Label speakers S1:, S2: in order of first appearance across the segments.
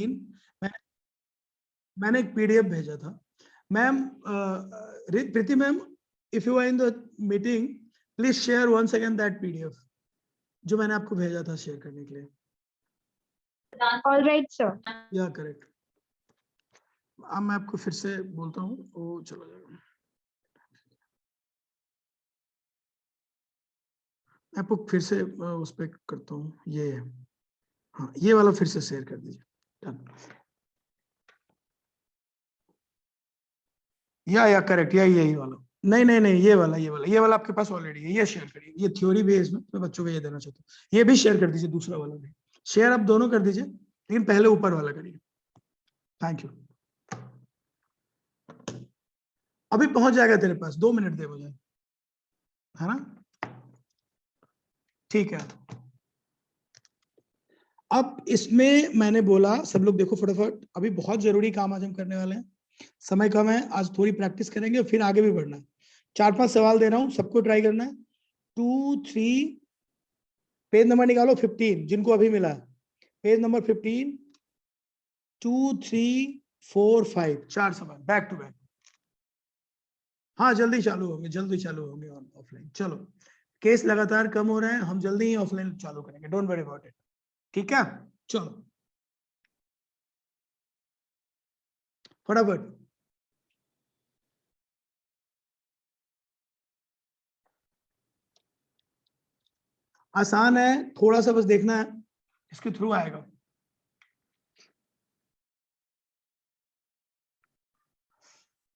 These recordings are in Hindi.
S1: मैंने मैंने एक पीडीएफ भेजा था ma'am. Preeti ma'am, if you are in the meeting please share once again that PDF जो मैंने आपको भेजा था शेयर करने के लिए।
S2: All right, sir.
S1: या करेक्ट। अब मैं आपको फिर से बोलता हूँ, वो चला जाएगा। मैं आपको फिर से उस पर करता हूँ, ये है, हाँ ये वाला फिर से शेयर कर दीजिए। डन। या करेक्ट, यही वाला। नहीं, ये वाला आपके पास ऑलरेडी है, ये शेयर करिए। ये थ्योरी बेस में मैं बच्चों को ये देना चाहता हूँ, ये भी शेयर कर दीजिए, दूसरा वाला भी शेयर आप दोनों कर दीजिए, लेकिन पहले ऊपर वाला करिए। Thank you. अभी पहुंच जाएगा तेरे पास, 2 मिनट दे मुझे, है ना? ठीक है। अब इसमें मैंने बोला सब लोग देखो फटाफट, अभी बहुत जरूरी काम आज हम करने वाले हैं, समय कम है, आज थोड़ी प्रैक्टिस करेंगे फिर आगे भी बढ़ना है। 4-5 सवाल दे रहा हूं, सबको ट्राई करना है। 2, 3, पेज नंबर निकालो 15 जिनको अभी मिला है, पेज नंबर 15, 2, 3, 4, 5, 4 सवाल बैक टू बैक। हाँ जल्दी चालू होंगे ऑफलाइन। चलो केस लगातार कम हो रहे हैं, हम जल्दी ही ऑफलाइन चालू करेंगे, डोंट वरी अबाउट इट। ठीक है, चलो फटाफट। आसान है, थोड़ा सा बस देखना है, इसके थ्रू आएगा।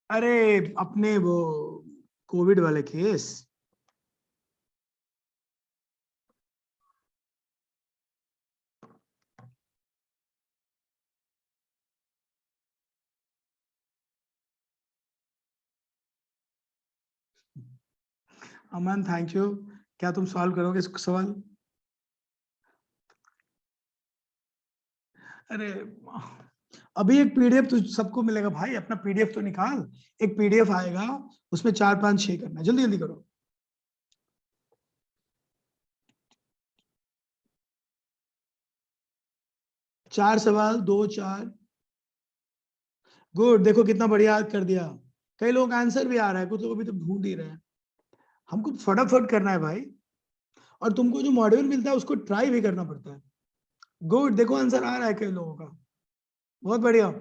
S1: अरे अपने वो कोविड वाले केस, अमन थैंक यू। क्या तुम सॉल्व करोगे इस सवाल? अरे अभी एक पीडीएफ तो सबको मिलेगा भाई, अपना पीडीएफ तो निकाल। एक पीडीएफ आएगा, उसमें 4, 5, 6 करना, जल्दी जल्दी करो। चार सवाल, 2, 4। गुड, देखो कितना बढ़िया याद कर दिया। कई लोग आंसर भी आ रहा है, कुछ लोग अभी तो ढूंढ ही रहे हैं। हमको फटाफट करना है भाई, और तुमको जो मॉड्यूल मिलता है उसको ट्राई भी करना पड़ता है। गुड, देखो आंसर आ रहा है कई लोगों का, बहुत बढ़िया।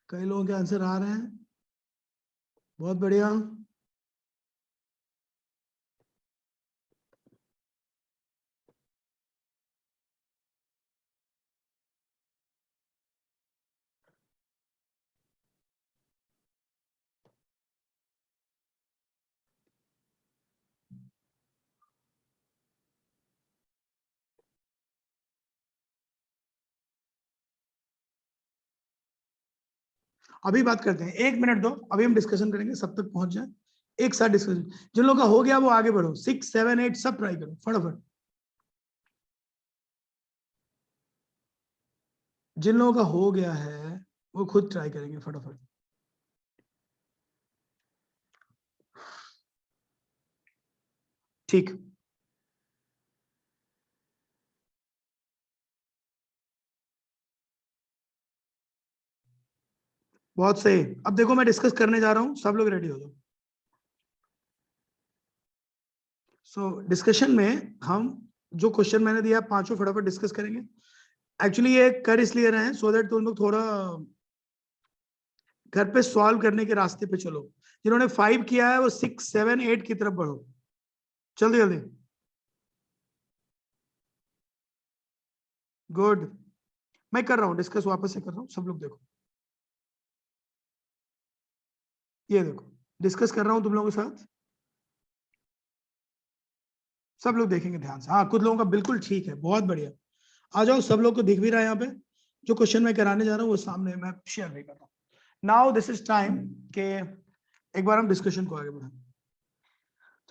S1: कई लोगों के आंसर आ रहे हैं, बहुत बढ़िया। अभी बात करते हैं, 1 मिनट दो, अभी हम डिस्कशन करेंगे, सब तक पहुंच जाए एक साथ डिस्कशन। जिन लोगों का हो गया वो आगे बढ़ो, 6, 7, 8 सब ट्राई करो फटाफट। जिन लोगों का हो गया है वो खुद ट्राई करेंगे फटाफट। ठीक, बहुत सही। अब देखो मैं डिस्कस करने जा रहा हूं, सब लोग रेडी हो जाओ। सो डिस्कशन में हम जो क्वेश्चन मैंने दिया पांचों फटाफट डिस्कस करेंगे। एक्चुअली ये कर इसलिए रहे हैं सो दैट तुम लोग थोड़ा घर पे सॉल्व करने के रास्ते पे चलो। जिन्होंने 5 किया है वो 6, 7, 8 की तरफ बढ़ो, जल्दी जल्दी। गुड, मैं कर रहा हूँ डिस्कस, वापस से कर रहा हूँ, सब लोग देखो। ये देखो डिस्कस कर रहा हूँ तुम लोगों के साथ, सब लोग देखेंगे ध्यान से। हाँ कुछ लोगों का बिल्कुल ठीक है, बहुत बढ़िया। आ जाओ, सब लोग को दिख भी रहा है यहाँ पे, जो क्वेश्चन मैं कराने जा रहा हूँ वो सामने मैं शेयर नहीं कर रहा हूँ। नाउ दिस इज टाइम के एक बार हम डिस्कशन को आगे बढ़ाएं।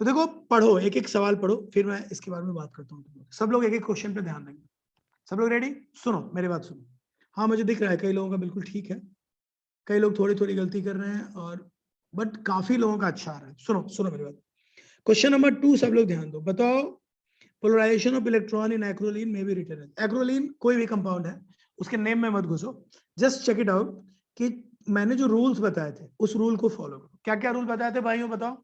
S1: तो देखो पढ़ो, एक एक सवाल पढ़ो, फिर मैं इसके बारे में बात करता हूँ। सब लोग एक एक क्वेश्चन पे ध्यान देंगे। सब लोग रेडी? सुनो मेरी बात सुनो। हाँ मुझे दिख रहा है कई लोगों का बिल्कुल ठीक है, कई लोग थोड़ी थोड़ी गलती कर रहे हैं, और बट काफी लोगों का अच्छा आ रहा है। सुनो सुनो मेरी बात। क्वेश्चन नंबर 2 सब लोग ध्यान दो। बताओ polarization of electron in acrolein में भी रिटर्न है। एक्रोलीन कोई भी कंपाउंड है, उसके नेम में मत घुसो, जस्ट चेक इट आउट कि मैंने जो रूल्स बताए थे उस रूल को फॉलो करो। क्या क्या रूल बताए थे भाइयों बताओ?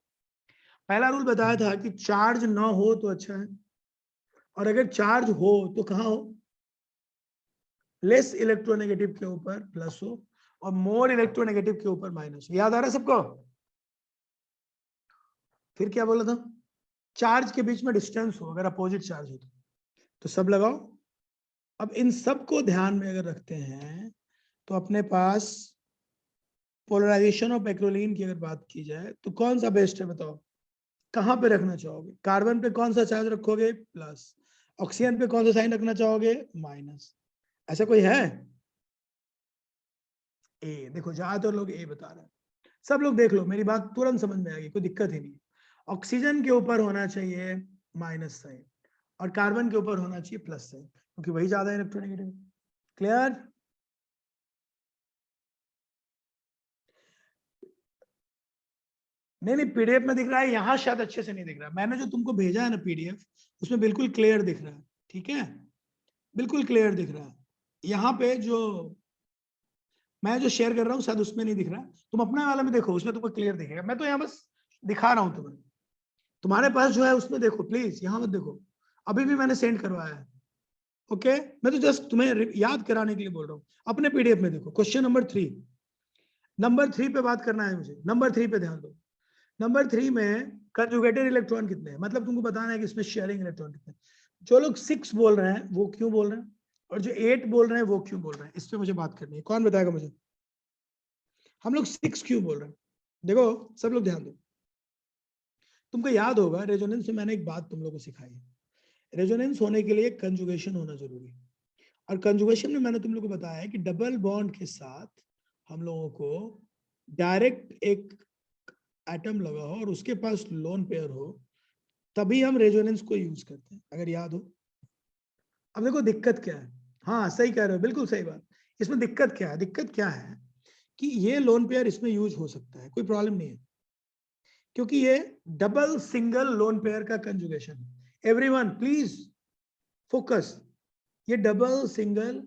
S1: पहला रूल बताया था कि चार्ज ना हो तो अच्छा है, और अगर चार्ज हो तो कहाँ हो? लेस इलेक्ट्रोनेगेटिव के ऊपर प्लस हो, और मोर इलेक्ट्रोनेगेटिव के ऊपर माइनस हो। याद आ रहा है सबको? फिर क्या बोला था? चार्ज के बीच में डिस्टेंस हो, अगर अपोजिट चार्ज हो तो सब लगाओ। अब इन सब को ध्यान में अगर रखते हैं तो अपने पास पोलराइजेशन ऑफ एक्रोलीन की अगर बात की जाए तो कौन सा बेस्ट है बताओ? कहां पे रखना चाहोगे? कार्बन पे कौन सा चार्ज रखोगे? प्लस। ऑक्सीजन पे कौन सा साइन रखना चाहोगे? माइनस। ऐसा कोई है? ए। देखो ज्यादातर लोग ए बता रहे हैं। सब लोग देख लो, मेरी बात तुरंत समझ में आएगी, कोई दिक्कत ही नहीं। ऑक्सीजन के ऊपर होना चाहिए माइनस साइन, और कार्बन के ऊपर होना चाहिए प्लस साइन, क्योंकि वही ज्यादा इलेक्ट्रोनेगेटिव। क्लियर? नहीं नहीं, पीडीएफ में दिख रहा है, यहाँ शायद अच्छे से नहीं दिख रहा। मैंने जो तुमको भेजा है ना पीडीएफ, उसमें बिल्कुल क्लियर दिख रहा है। ठीक है, बिल्कुल क्लियर दिख रहा है। यहाँ पे जो मैं जो शेयर कर रहा हूँ शायद उसमें नहीं दिख रहा। तुम अपने वाले में देखो, उसमें तुमको क्लियर दिखेगा। मैं तो यहाँ बस दिखा रहा हूँ तुम्हें, तुम्हारे पास जो है उसमें देखो प्लीज, यहाँ मत देखो। अभी भी मैंने सेंड करवाया है। ओके, मैं तो जस्ट तुम्हें याद कराने के लिए बोल रहा हूँ। अपने पीडीएफ में देखो, क्वेश्चन नंबर 3, नंबर 3 पे बात करना है मुझे। नंबर 3 पे ध्यान दो। नंबर 3 में कंजुगेटेड इलेक्ट्रॉन कितने हैं, मतलब तुमको बताना है कि इसमें शेयरिंग इलेक्ट्रॉन कितने हैं। जो लोग 6 बोल रहे हैं वो क्यों बोल रहे हैं, और जो 8 बोल रहे हैं वो क्यों बोल रहे हैं, इस पे मुझे बात करनी है। कौन बताएगा मुझे हम लोग 6 क्यों बोल रहे हैं? देखो सब लोग ध्यान दो। तुमको याद होगा रेजोनेंस में मैंने एक बात तुम लोगों को सिखाई है। रेजोनेंस होने के लिए कंजुगेशन होना जरूरी है, और कंजुगेशन में मैंने तुम लोगों को बताया है कि डबल बॉन्ड के साथ हम लोगों को डायरेक्ट एक एटम लगा हो और उसके पास लोन पेयर हो, तभी हम रेजोनेंस को यूज करते हैं, अगर याद हो। अब देखो दिक्कत क्या है। हाँ सही कह रहे हो, बिल्कुल सही बात। इसमें दिक्कत क्या है? दिक्कत क्या है कि ये लोन पेयर इसमें यूज हो सकता है, कोई प्रॉब्लम नहीं है, क्योंकि ये डबल सिंगल लोन पेयर का कंजुगेशन है। एवरीवन प्लीज फोकस, ये डबल सिंगल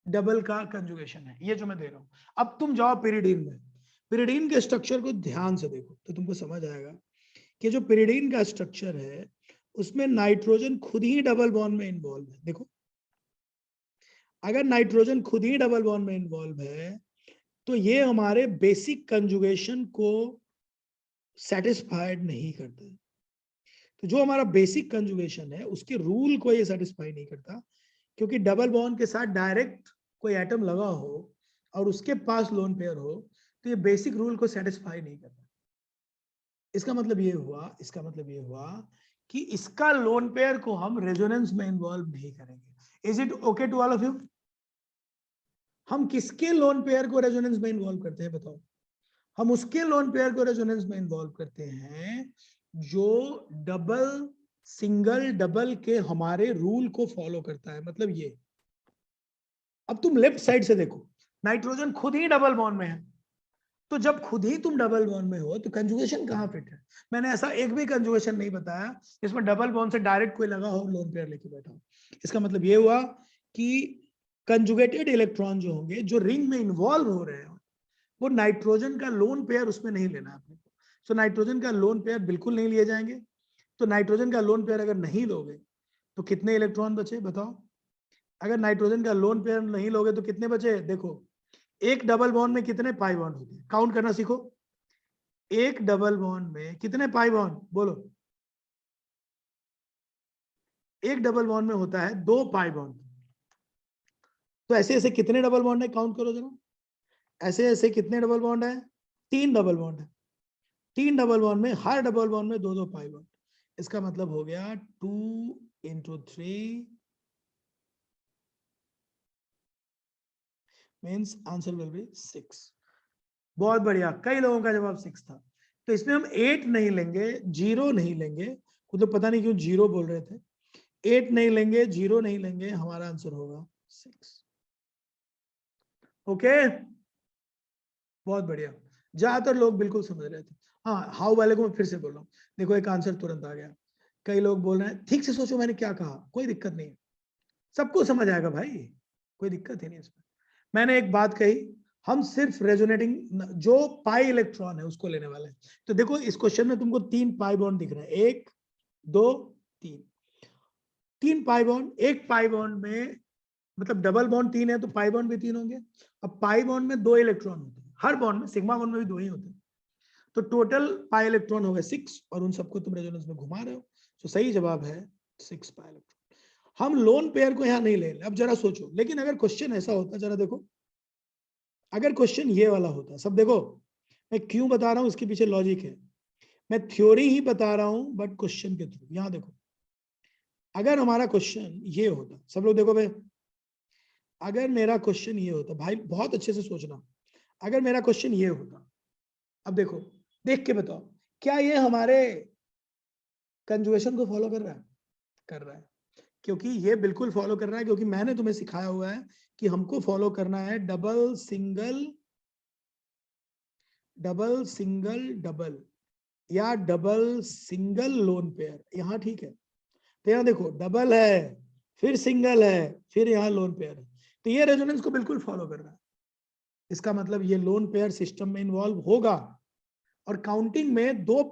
S1: डबल का कंजुगेशन है, ये जो मैं दे रहा हूं। अब तुम जाओ पिरिडीन में, पिरिडीन के स्ट्रक्चर को ध्यान से देखो तो तुमको समझ आएगा कि जो पिरिडीन का स्ट्रक्चर है उसमें नाइट्रोजन खुद ही डबल बॉन्ड में इन्वॉल्व है। देखो अगर नाइट्रोजन खुद ही डबल बॉन्ड में इन्वॉल्व है तो ये हमारे बेसिक कंजुगेशन को सेटिस्फाइड नहीं करता। तो जो हमारा बेसिक कंजुगेशन है उसके रूल को ये सेटिस्फाई नहीं करता, क्योंकि डबल बॉन्ड के साथ डायरेक्ट कोई एटम लगा हो और उसके पास लोन पेयर हो, तो ये बेसिक रूल को सेटिस्फाई नहीं करता। इसका मतलब ये हुआ, इसका मतलब ये हुआ कि इसका लोन पेयर को हम रेजोनेंस में इन्वॉल्व नहीं करेंगे। Is it okay to all of you? हम किसके लोन पेयर को रेजोनेंस में इन्वॉल्व करते हैं बताओ? हम उसके लोन पेयर को रेजोनेंस में इन्वॉल्व करते हैं जो डबल सिंगल डबल के हमारे रूल को फॉलो करता है। मतलब ये, अब तुम लेफ्ट साइड से देखो, नाइट्रोजन खुद ही डबल बॉन्ड में है, तो जब खुद ही तुम डबल बॉन्ड में हो तो कंजुगेशन कहां फिट है? मैंने ऐसा एक भी कंजुगेशन नहीं बताया इसमें डबल बॉन्ड से डायरेक्ट कोई लगा हो लोन पेयर लेके बैठा हो। इसका मतलब ये हुआ कि कंजुगेटेड इलेक्ट्रॉन जो होंगे जो रिंग में इन्वॉल्व हो रहे हैं वो नाइट्रोजन का लोन पेयर उसमें नहीं लेना है अपने को। सो नाइट्रोजन का लोन पेयर बिल्कुल नहीं लिए जाएंगे। तो नाइट्रोजन का लोन पेयर अगर नहीं लोगे तो कितने इलेक्ट्रॉन बचे बताओ? अगर नाइट्रोजन का लोन पेयर नहीं लोगे तो कितने बचे? देखो एक डबल बॉन्ड में कितने पाई बॉन्ड होते हैं, काउंट करना सीखो। एक डबल बॉन्ड में कितने पाई बॉन्ड बोलो? एक डबल बॉन्ड में होता है 2 पाई बॉन्ड। तो ऐसे ऐसे कितने डबल बॉन्ड है काउंट करो जरा। ऐसे ऐसे कितने डबल बॉन्ड है? 3 डबल बॉन्ड है। 3 डबल बॉन्ड में हर डबल बॉन्ड में 2 पाई बॉन्ड। इसका मतलब हो गया 2 × 3 मीन्स आंसर विल बी 6। बहुत बढ़िया, कई लोगों का जवाब 6 था। तो इसमें हम 8 नहीं लेंगे, 0 नहीं लेंगे, खुद तो पता नहीं क्यों 0 बोल रहे थे। 8 नहीं लेंगे, 0 नहीं लेंगे, हमारा आंसर होगा 6। ओके, बहुत बढ़िया, ज्यादातर लोग बिल्कुल समझ रहे थे। हाँ, हाउ वाले को मैं फिर से बोल रहा हूँ, देखो एक आंसर तुरंत आ गया। कई लोग बोल रहे हैं ठीक से सोचो मैंने क्या कहा, कोई दिक्कत नहीं है, सबको समझ आएगा भाई, कोई दिक्कत ही नहीं इसमें। मैंने एक बात कही, हम सिर्फ रेजोनेटिंग जो पाई इलेक्ट्रॉन है उसको लेने वाले हैं। तो देखो इस क्वेश्चन में तुमको 3 पाई बॉन्ड दिख रहे हैं, 1 2 3, 3 पाई बॉन्ड। एक पाई बॉन्ड में मतलब डबल बॉन्ड 3 है तो पाई बॉन्ड भी 3 होंगे। अब पाई बॉन्ड में 2 इलेक्ट्रॉन होते हैं, हर बॉन्ड में, सिग्मा बॉन्ड में भी 2 ही होते हैं, तो टोटल पाई इलेक्ट्रॉन हो गए 6, और उन सबको तुम रेजोनेंस में घुमा रहे हो। तो सही जवाब है 6 पाई इलेक्ट्रॉन। हम लोन पेयर को यहाँ नहीं ले रहे। अब जरा सोचो, लेकिन अगर क्वेश्चन ऐसा होता, जरा देखो, अगर क्वेश्चन ये वाला होता, सब देखो मैं क्यों बता रहा हूं, इसके पीछे लॉजिक है, मैं थ्योरी ही बता रहा हूं बट क्वेश्चन के थ्रू। यहां देखो, अगर हमारा क्वेश्चन ये होता, सब लोग देखो भाई, अगर मेरा क्वेश्चन ये होता, भाई बहुत अच्छे से सोचना, अगर मेरा क्वेश्चन ये होता, अब देखो देख के बताओ, क्या ये हमारे कंजुगेशन को फॉलो कर रहा है? कर रहा है, क्योंकि ये बिल्कुल फॉलो कर रहा है, क्योंकि मैंने तुम्हें सिखाया हुआ है कि हमको फॉलो करना है double single double single double, या डबल सिंगल लोन पेयर। यहाँ ठीक है, तो यहाँ देखो डबल है, फिर सिंगल है, फिर यहाँ लोन पेयर है, तो ये रेजोनेंस को बिल्कुल फॉलो कर रहा है। इसका मतलब ये लोन पेयर सिस्टम में इन्वॉल्व होगा, और काउंटिंग में दो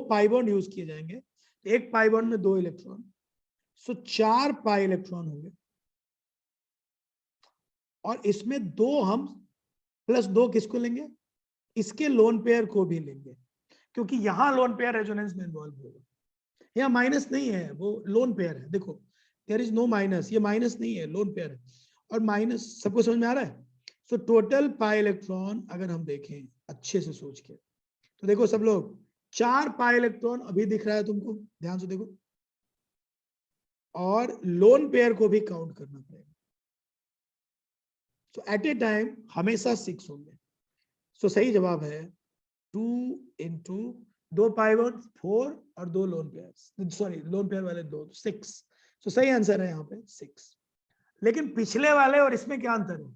S1: पाई बॉन्ड यूज किए जाएंगे, एक पाई बॉन्ड में 2 इलेक्ट्रॉन, सो 4 पाई इलेक्ट्रॉन होंगे, और इसमें 2 हम प्लस 2 किसको लेंगे, इसके लोन पेयर को भी लेंगे, क्योंकि यहां लोन पेयर रेजोनेंस में इन्वॉल्व होगा। यहाँ माइनस नहीं है, वो लोन पेयर है, देखो देयर इज नो माइनस, ये माइनस नहीं है, लोन पेयर है, और माइनस सबको समझ में आ रहा है। सो टोटल पाई इलेक्ट्रॉन अगर हम देखें अच्छे से सोच के, तो देखो सब लोग, 4 पाई इलेक्ट्रॉन अभी दिख रहा है तुमको, ध्यान से देखो, और लोन पेयर को भी काउंट करना पड़ेगा। सो एट ए टाइम हमेशा 6 होंगे। सो सही जवाब है 2 इंटू 2 पाई बॉन्ड 4 और 2 lone pair, sorry lone pair वाले 2, 6। सो सही आंसर है यहाँ पे 6। लेकिन पिछले वाले और इसमें क्या अंतर है?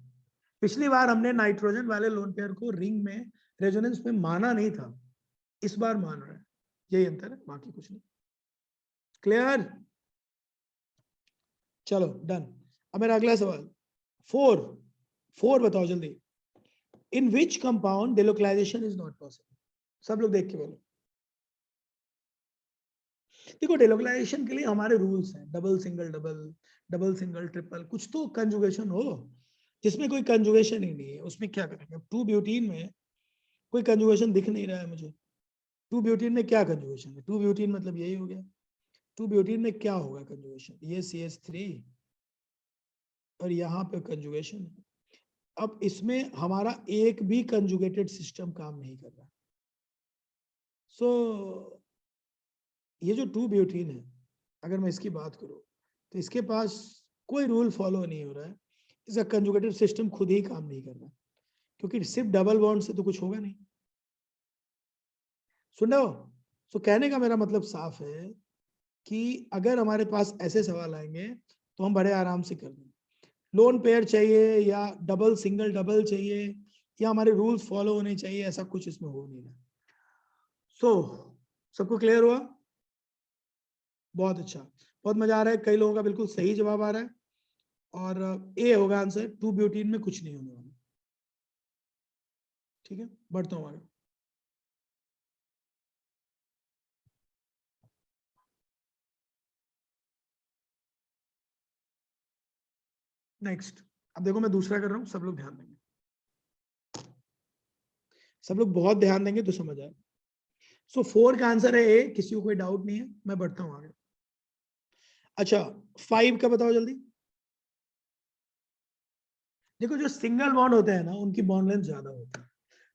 S1: पिछली बार हमने नाइट्रोजन वाले लोन पेयर को रिंग में रेजोनेंस में माना नहीं था, इस बार मान रहा है, यही अंतर है, बाकी कुछ नहीं। क्लियर? चलो डन। अब मेरा अगला सवाल 4 बताओ जल्दी। In which compound delocalization is not possible? सब लोग देख के बोलो। देखो डेलोक्लाइजेशन के लिए हमारे रूल्स हैं, double single double, double single triple, कुछ तो कंजुगेशन हो। जिसमें कोई कंजुगेशन ही नहीं है उसमें क्या करेंगे? 2 ब्यूटीन में कोई कंजुगेशन दिख नहीं रहा है मुझे। 2 ब्यूटीन में क्या कंजुगेशन है? 2 ब्यूटीन मतलब यही हो गया। 2 ब्यूटीन में क्या होगा कंजुगेशन? ये CH3 और यहाँ पे कंजुगेशन है। अब इसमें हमारा एक भी कंजुगेटेड सिस्टम काम नहीं कर रहा। सो ये जो 2 ब्यूटीन है, अगर मैं इसकी बात करूं, तो इसके पास कोई रूल फॉलो नहीं हो रहा है, इसका कंजुगेटेड सिस्टम खुद ही काम नहीं कर रहा, क्योंकि सिर्फ डबल बॉन्ड से तो कुछ होगा नहीं। सुन रहे हो? सो कहने का मेरा मतलब साफ है कि अगर हमारे पास ऐसे सवाल आएंगे तो हम बड़े आराम से कर देंगे। लोन पेयर चाहिए या डबल सिंगल डबल चाहिए, या हमारे रूल्स फॉलो होने चाहिए, ऐसा कुछ इसमें हो नहीं रहा। सो सबको क्लियर हुआ? बहुत अच्छा, बहुत मजा आ रहा है, कई लोगों का बिल्कुल सही जवाब आ रहा है, और ए होगा आंसर। 2 ब्यूटीन में कुछ नहीं होने वाला। ठीक है, बढ़ता हूँ आगे। नेक्स्ट, अब देखो मैं दूसरा कर रहा हूँ, सब लोग ध्यान देंगे, सब लोग बहुत ध्यान देंगे तो समझ आए। सो 4 का आंसर है ए, किसी को कोई डाउट नहीं है, मैं बढ़ता हूँ आगे। अच्छा 5 का बताओ जल्दी। देखो जो सिंगल बॉन्ड होते हैं ना उनकी बॉन्ड लेंथ ज्यादा होती है,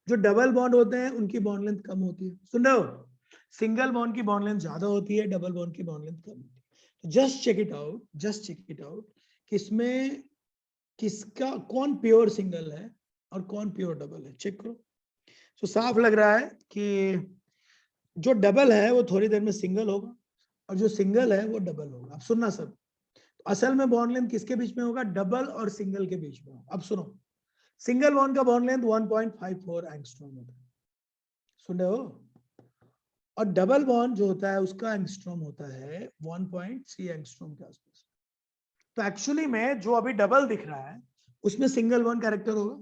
S1: जो डबल बॉन्ड होते हैं उनकी बॉन्ड लेंथ कम होती है। सुन रहे हो? सिंगल बॉन्ड की बॉन्ड लेंथ ज्यादा होती है, डबल बॉन्ड की बॉन्ड लेंथ कम होती है। तो just check it out, just check it out कि इसमें किसका कौन प्योर सिंगल है और कौन प्योर डबल है, चेक करो। तो साफ लग रहा है कि जो डबल है वो थोड़ी देर में सिंगल होगा और जो सिंगल है वो डबल होगा। अब सुनना सब, तो असल में बॉन्ड लेंथ किसके बीच में होगा, डबल और सिंगल के बीच में होगा। अब सुनो, सिंगल बॉन्ड का बॉन्ड लेंथ 1.54 एंगस्ट्रॉम होता है, सुन रहे हो, और डबल बॉन्ड जो होता है उसका एंगस्ट्रॉम होता है 1.3 एंगस्ट्रॉम के आसपास। तो एक्चुअली में जो अभी डबल दिख रहा है उसमें सिंगल बॉन्ड कैरेक्टर होगा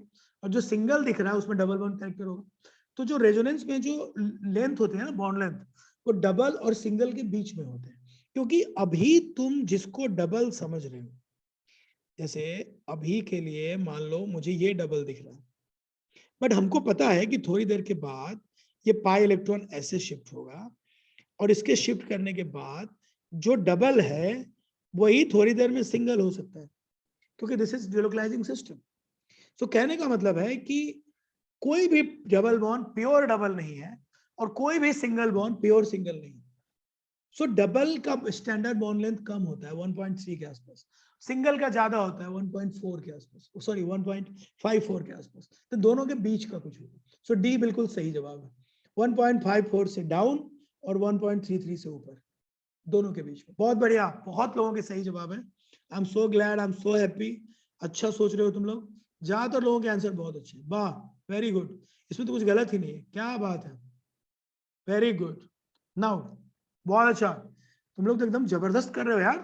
S1: और जो सिंगल दिख रहा है उसमें डबल बॉन्ड कैरेक्टर होगा। तो जो रेजोनेंस में जो लेंथ होते हैं ना, बॉन्ड लेंथ, वो डबल और सिंगल के बीच में होते हैं। क्योंकि अभी तुम जिसको डबल समझ रहे हो, जैसे अभी के लिए मान लो मुझे ये डबल दिख रहा है, बट हमको पता है कि थोड़ी देर के बाद ये पाई इलेक्ट्रॉन ऐसे शिफ्ट होगा और इसके शिफ्ट करने के बाद जो डबल है वही थोड़ी देर में सिंगल हो सकता है, क्योंकि दिस इज डिलोकलाइजिंग सिस्टम। तो कहने का मतलब है कि कोई भी डबल बॉन्ड प्योर डबल नहीं है और कोई भी सिंगल बॉन्ड प्योर सिंगल नहीं है। सो डबल का स्टैंडर्ड बॉन्ड लेंथ कम होता है 1.3 के आसपास, सिंगल का ज्यादा होता है 1.4 के आसपास, सॉरी 1.54 के आसपास, तो दोनों के बीच का कुछ होगा। सो डी बिल्कुल सही जवाब है, 1.54 से डाउन और 1.33 से ऊपर, दोनों के बीच में। बहुत बढ़िया, बहुत लोगों के सही जवाब है। I am so glad, I am so happy. अच्छा सोच रहे हो तुम लोग, ज्यादातर लोगों के आंसर बहुत अच्छे, वाह, वेरी गुड, इसमें तो कुछ गलत ही नहीं है, क्या बात है, वेरी गुड। नाउ बहुत अच्छा, तुम लोग तो एकदम जबरदस्त कर रहे हो यार,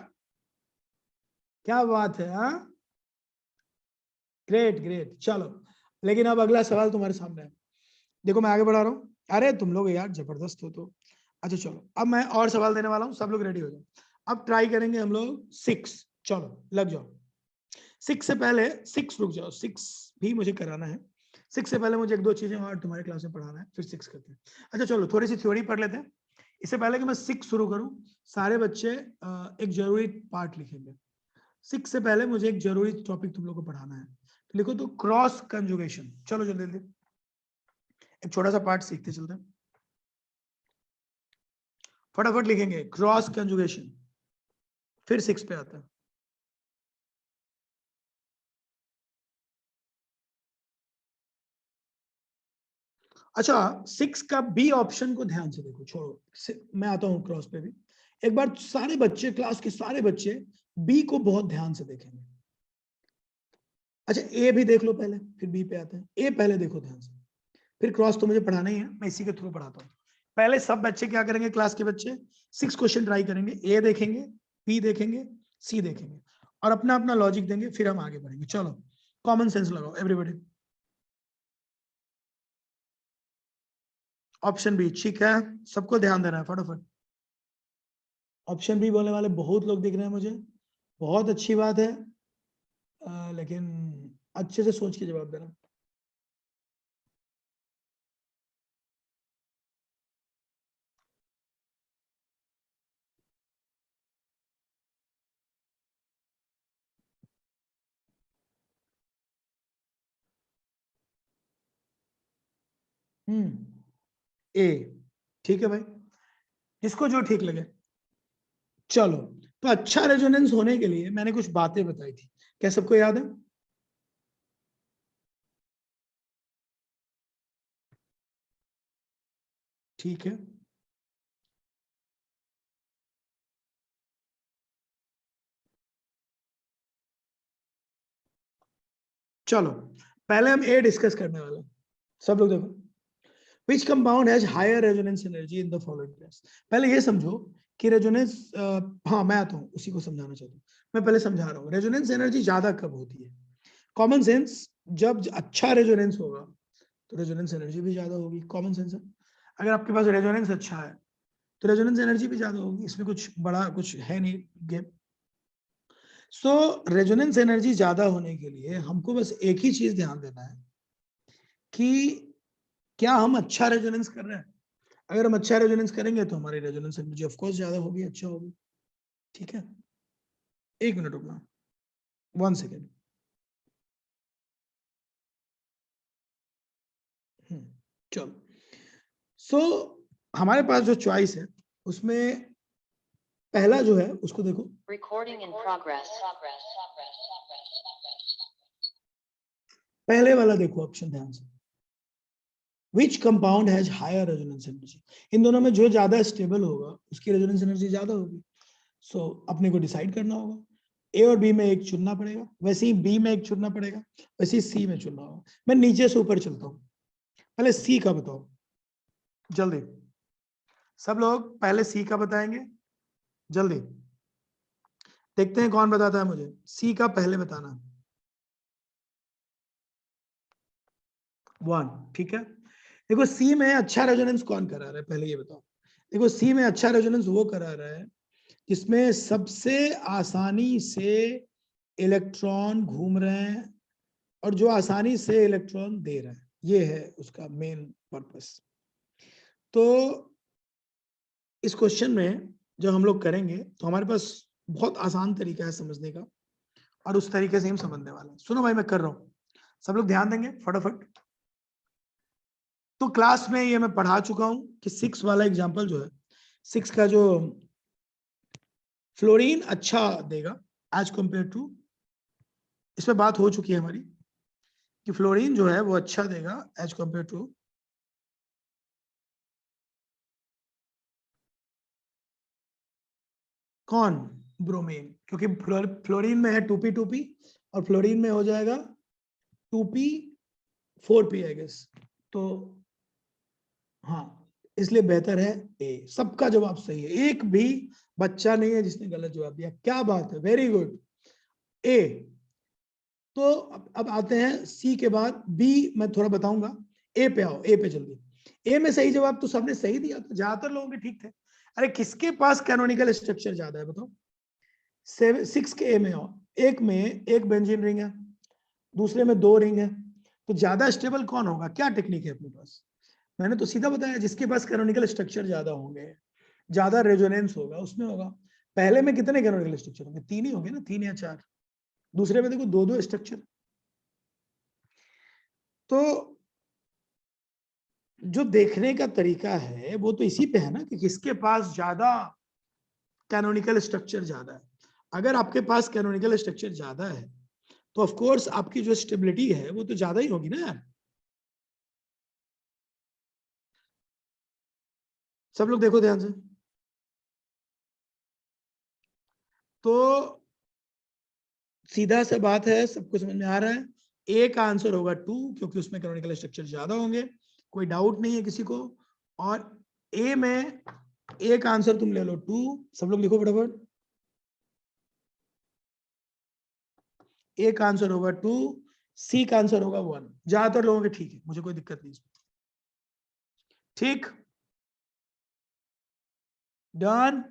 S1: क्या बात है, हाँ, ग्रेट ग्रेट। चलो, लेकिन अब अगला सवाल तुम्हारे सामने है, देखो मैं आगे बढ़ा रहा हूँ। अरे तुम लोग यार जबरदस्त हो तो। अच्छा चलो, अब मैं और सवाल देने वाला हूँ, सब लोग रेडी हो जाओ। अब ट्राई करेंगे हम लोग 6, चलो लग जाओ। 6 से पहले, 6 रुक जाओ, 6 भी मुझे कराना है। 6 से पहले मुझे एक दो चीजें और तुम्हारे क्लास में पढ़ाना है, फिर 6 करते हैं। अच्छा चलो, थोड़ी सी थ्योरी पढ़ लेते हैं। इससे पहले कि मैं 6 शुरू करूं, सारे बच्चे एक जरूरी पार्ट लिखेंगे। 6 से पहले मुझे एक जरूरी टॉपिक तुम लोग को पढ़ाना है, तो लिखो तो क्रॉस कंजुगेशन। चलो जल्दी जल्दी एक छोटा सा पार्ट सीखते चलते हैं, फटाफट लिखेंगे क्रॉस कंजुगेशन, फिर 6 पे आता है। अच्छा, 6 का बी ऑप्शन को ध्यान से देखो, छोड़ो मैं आता हूं क्रॉस पे भी। एक बार सारे बच्चे, क्लास के सारे बच्चे बी को बहुत ध्यान से देखेंगे। अच्छा ए भी देख लो पहले, फिर बी पे आते हैं। ए पहले देखो ध्यान से, फिर क्रॉस तो मुझे पढ़ाना ही है, मैं इसी के थ्रू पढ़ाता हूँ। पहले सब बच्चे क्या करेंगे, क्लास के बच्चे 6 क्वेश्चन ट्राई करेंगे, ए देखेंगे, बी देखेंगे, सी देखेंगे, और अपना अपना लॉजिक देंगे, फिर हम आगे बढ़ेंगे। चलो कॉमन सेंस लगाओ एवरीबॉडी। ऑप्शन बी, ठीक है, सबको ध्यान देना है फटाफट। ऑप्शन बी बोलने वाले बहुत लोग दिख रहे हैं मुझे, बहुत अच्छी बात है, लेकिन अच्छे से सोच के जवाब देना। ए, ठीक है भाई, जिसको जो ठीक लगे। चलो, तो अच्छा रेजोनेंस होने के लिए मैंने कुछ बातें बताई थी, क्या सबको याद है? ठीक है, चलो पहले हम ए डिस्कस करने वाले हैं। सब लोग देखो, which compound has higher resonance energy in the following case. पहले ये समझो कि रेजोनेंस, हाँ मैं आता हूँ उसी को समझाना चाहता हूँ, मैं पहले समझा रहा हूँ रेजोनेंस एनर्जी ज्यादा कब होती है। कॉमन सेंस, जब अच्छा रेजोनेंस होगा तो रेजोनेंस एनर्जी भी ज्यादा होगी, कॉमन सेंस है। अगर आपके पास रेजोनेंस अच्छा है तो रेजोनेंस एनर्जी भी ज्यादा होगी, इसमें कुछ बड़ा कुछ है नहीं गेम। सो रेजोनेंस एनर्जी ज्यादा होने के लिए हमको बस एक ही चीज ध्यान देना है कि क्या हम अच्छा रेजोनेंस कर रहे हैं। अगर हम अच्छा रेजोनेंस करेंगे तो हमारी रेजोनेंस एनर्जी ऑफ कोर्स ज्यादा होगी, अच्छा होगी। ठीक है, एक मिनट रुकना, 1 सेकेंड। चलो, सो हमारे पास जो चॉइस है उसमें पहला जो है उसको देखो,
S3: Recording in progress.
S1: पहले वाला देखो ऑप्शन ध्यान से, which compound has higher resonance energy. इन दोनों में जो ज्यादा स्टेबल होगा उसकी रेजोनेंस एनर्जी ज्यादा होगी। सो अपने को डिसाइड करना होगा, ए और बी में एक चुनना पड़ेगा, वैसे ही बी में एक चुनना पड़ेगा, वैसे ही सी में चुनना होगा। मैं नीचे से ऊपर चलता हूँ, पहले सी का बताओ जल्दी, सब लोग पहले सी का बताएंगे जल्दी, देखते हैं कौन बताता है मुझे। सी का पहले बताना। 1, ठीक है। देखो सी में अच्छा रेजोनेंस कौन करा रहा है, पहले ये बताओ। देखो सी में अच्छा रेजोनेंस वो करा रहा है जिसमें सबसे आसानी से इलेक्ट्रॉन घूम रहे हैं और जो आसानी से इलेक्ट्रॉन दे रहे हैं, ये है उसका मेन पर्पस। तो इस क्वेश्चन में जब हम लोग करेंगे तो हमारे पास बहुत आसान तरीका है समझने का, और उस तरीके से हम समझने वाले हैं। सुनो भाई, मैं कर रहा हूं, सब लोग ध्यान देंगे फटाफट। तो क्लास में ये मैं पढ़ा चुका हूं कि 6 वाला एग्जांपल जो है, 6 का जो फ्लोरीन अच्छा देगा एज कंपेयर टू, इस पे बात हो चुकी है हमारी कि फ्लोरीन जो है वो अच्छा देगा एज कंपेयर टू कौन, ब्रोमीन, क्योंकि फ्लोरीन में है 2p2p और फ्लोरीन में हो जाएगा 2p4p आई गेस। तो हाँ, इसलिए बेहतर है ए। सबका जवाब सही है, एक भी बच्चा नहीं है जिसने गलत जवाब दिया, क्या बात है, वेरी गुड, ए। तो अब आते हैं सी के बाद बी, मैं थोड़ा बताऊंगा। ए पे आओ, ए पे जल्दी। ए में सही जवाब तो सबने सही दिया, तो ज्यादातर लोगों के ठीक थे। अरे किसके पास कैनोनिकल स्ट्रक्चर ज्यादा है बताओ। 6 के ए में आओ, एक में एक बेंजीन रिंग है, दूसरे में 2 रिंग है, तो ज्यादा स्टेबल कौन होगा, क्या टेक्निक है अपने पास। मैंने तो सीधा बताया, जिसके पास कैनोनिकल स्ट्रक्चर ज्यादा होंगे, ज्यादा रेजोनेंस होगा, उसमें होगा। पहले में कितने कैनोनिकल स्ट्रक्चर होंगे, 3 ही होंगे ना, 3 या 4। दूसरे में देखो 2-2 स्ट्रक्चर। तो जो देखने का तरीका है वो तो इसी पे है ना, कि किसके पास ज्यादा कैनोनिकल स्ट्रक्चर ज्यादा है। अगर आपके पास कैनोनिकल स्ट्रक्चर ज्यादा है तो ऑफ कोर्स आपकी जो स्टेबिलिटी है वो तो ज्यादा ही होगी ना यार। सब लोग देखो ध्यान से। तो सीधा सा बात है, सबको समझ में आ रहा है। ए का आंसर होगा 2, क्योंकि उसमें कैनोनिकल स्ट्रक्चर ज्यादा होंगे, कोई डाउट नहीं है किसी को। और ए में ए का आंसर तुम ले लो 2, सब लोग लिखो फटाफट। ए का आंसर होगा 2, सी का आंसर होगा 1। ज्यादातर लोगों के ठीक है, मुझे कोई दिक्कत नहीं इसमें। ठीक, डन।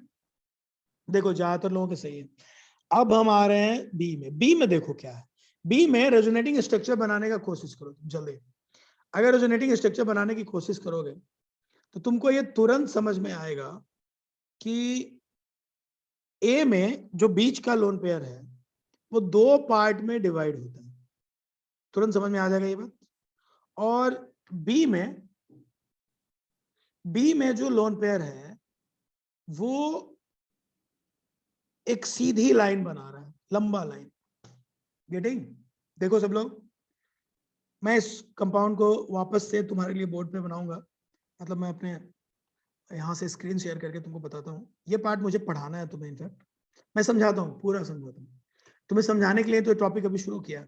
S1: देखो ज्यादातर लोगों के सही है। अब हम आ रहे हैं बी में। बी में देखो क्या है, बी में रेजोनेटिंग स्ट्रक्चर बनाने का कोशिश करो जल्दी। अगर रेजोनेटिंग स्ट्रक्चर बनाने की कोशिश करोगे तो तुमको ये तुरंत समझ में आएगा कि ए में जो बीच का लोन पेयर है वो 2 पार्ट में डिवाइड होता है, तुरंत समझ में आ जाएगा ये बात। और बी में जो लोन पेयर है वो एक सीधी लाइन बना रहा है, लंबा लाइन। गेटिंग? देखो सब लोग, मैं इस कंपाउंड को वापस से तुम्हारे लिए बोर्ड पे बनाऊंगा, मतलब मैं अपने यहाँ से स्क्रीन शेयर करके तुमको बताता हूँ। ये पार्ट मुझे पढ़ाना है तुम्हें, इनफैक्ट मैं समझाता हूँ, पूरा समझाता हूँ तुम्हें। समझाने के लिए तो टॉपिक अभी शुरू किया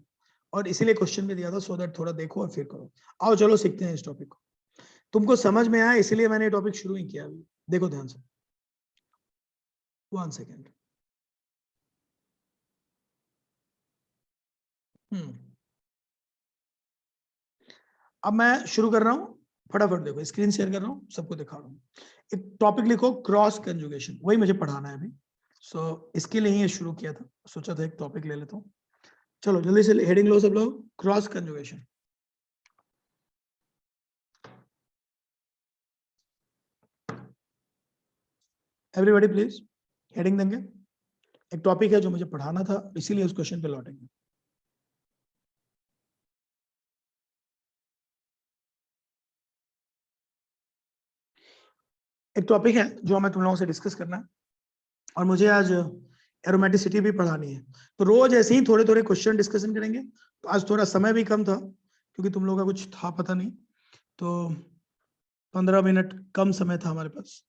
S1: और इसीलिए क्वेश्चन भी दिया था, सो दैट थोड़ा देखो और फिर करो। आओ चलो सीखते हैं इस टॉपिक को, तुमको समझ में आया इसलिए मैंने टॉपिक शुरू ही किया अभी। देखो ध्यान से, 1 सेकेंड। अब मैं शुरू कर रहा हूँ, फटाफट देखो, स्क्रीन शेयर कर रहा हूँ, सबको दिखा रहा हूँ। एक टॉपिक लिखो, क्रॉस कंजुगेशन, वही मुझे पढ़ाना है अभी। सो इसके लिए ही ये शुरू किया था, सोचा था एक टॉपिक ले लेता हूँ। चलो जल्दी से हेडिंग लो सब लोग, cross conjugation. Everybody please heading देंगे। एक टॉपिक है जो मुझे पढ़ाना था, इसीलिए उस क्वेश्चन पे लौटेंगे। एक टॉपिक है जो हमें तुम लोगों से डिस्कस करना है, और मुझे आज एरोमेटिसिटी भी पढ़ानी है। तो रोज ऐसे ही थोड़े थोड़े क्वेश्चन डिस्कशन करेंगे, तो आज थोड़ा समय भी कम था क्योंकि तुम लोगों का कुछ था पता नहीं, तो 15 मिनट कम समय था हमारे पास।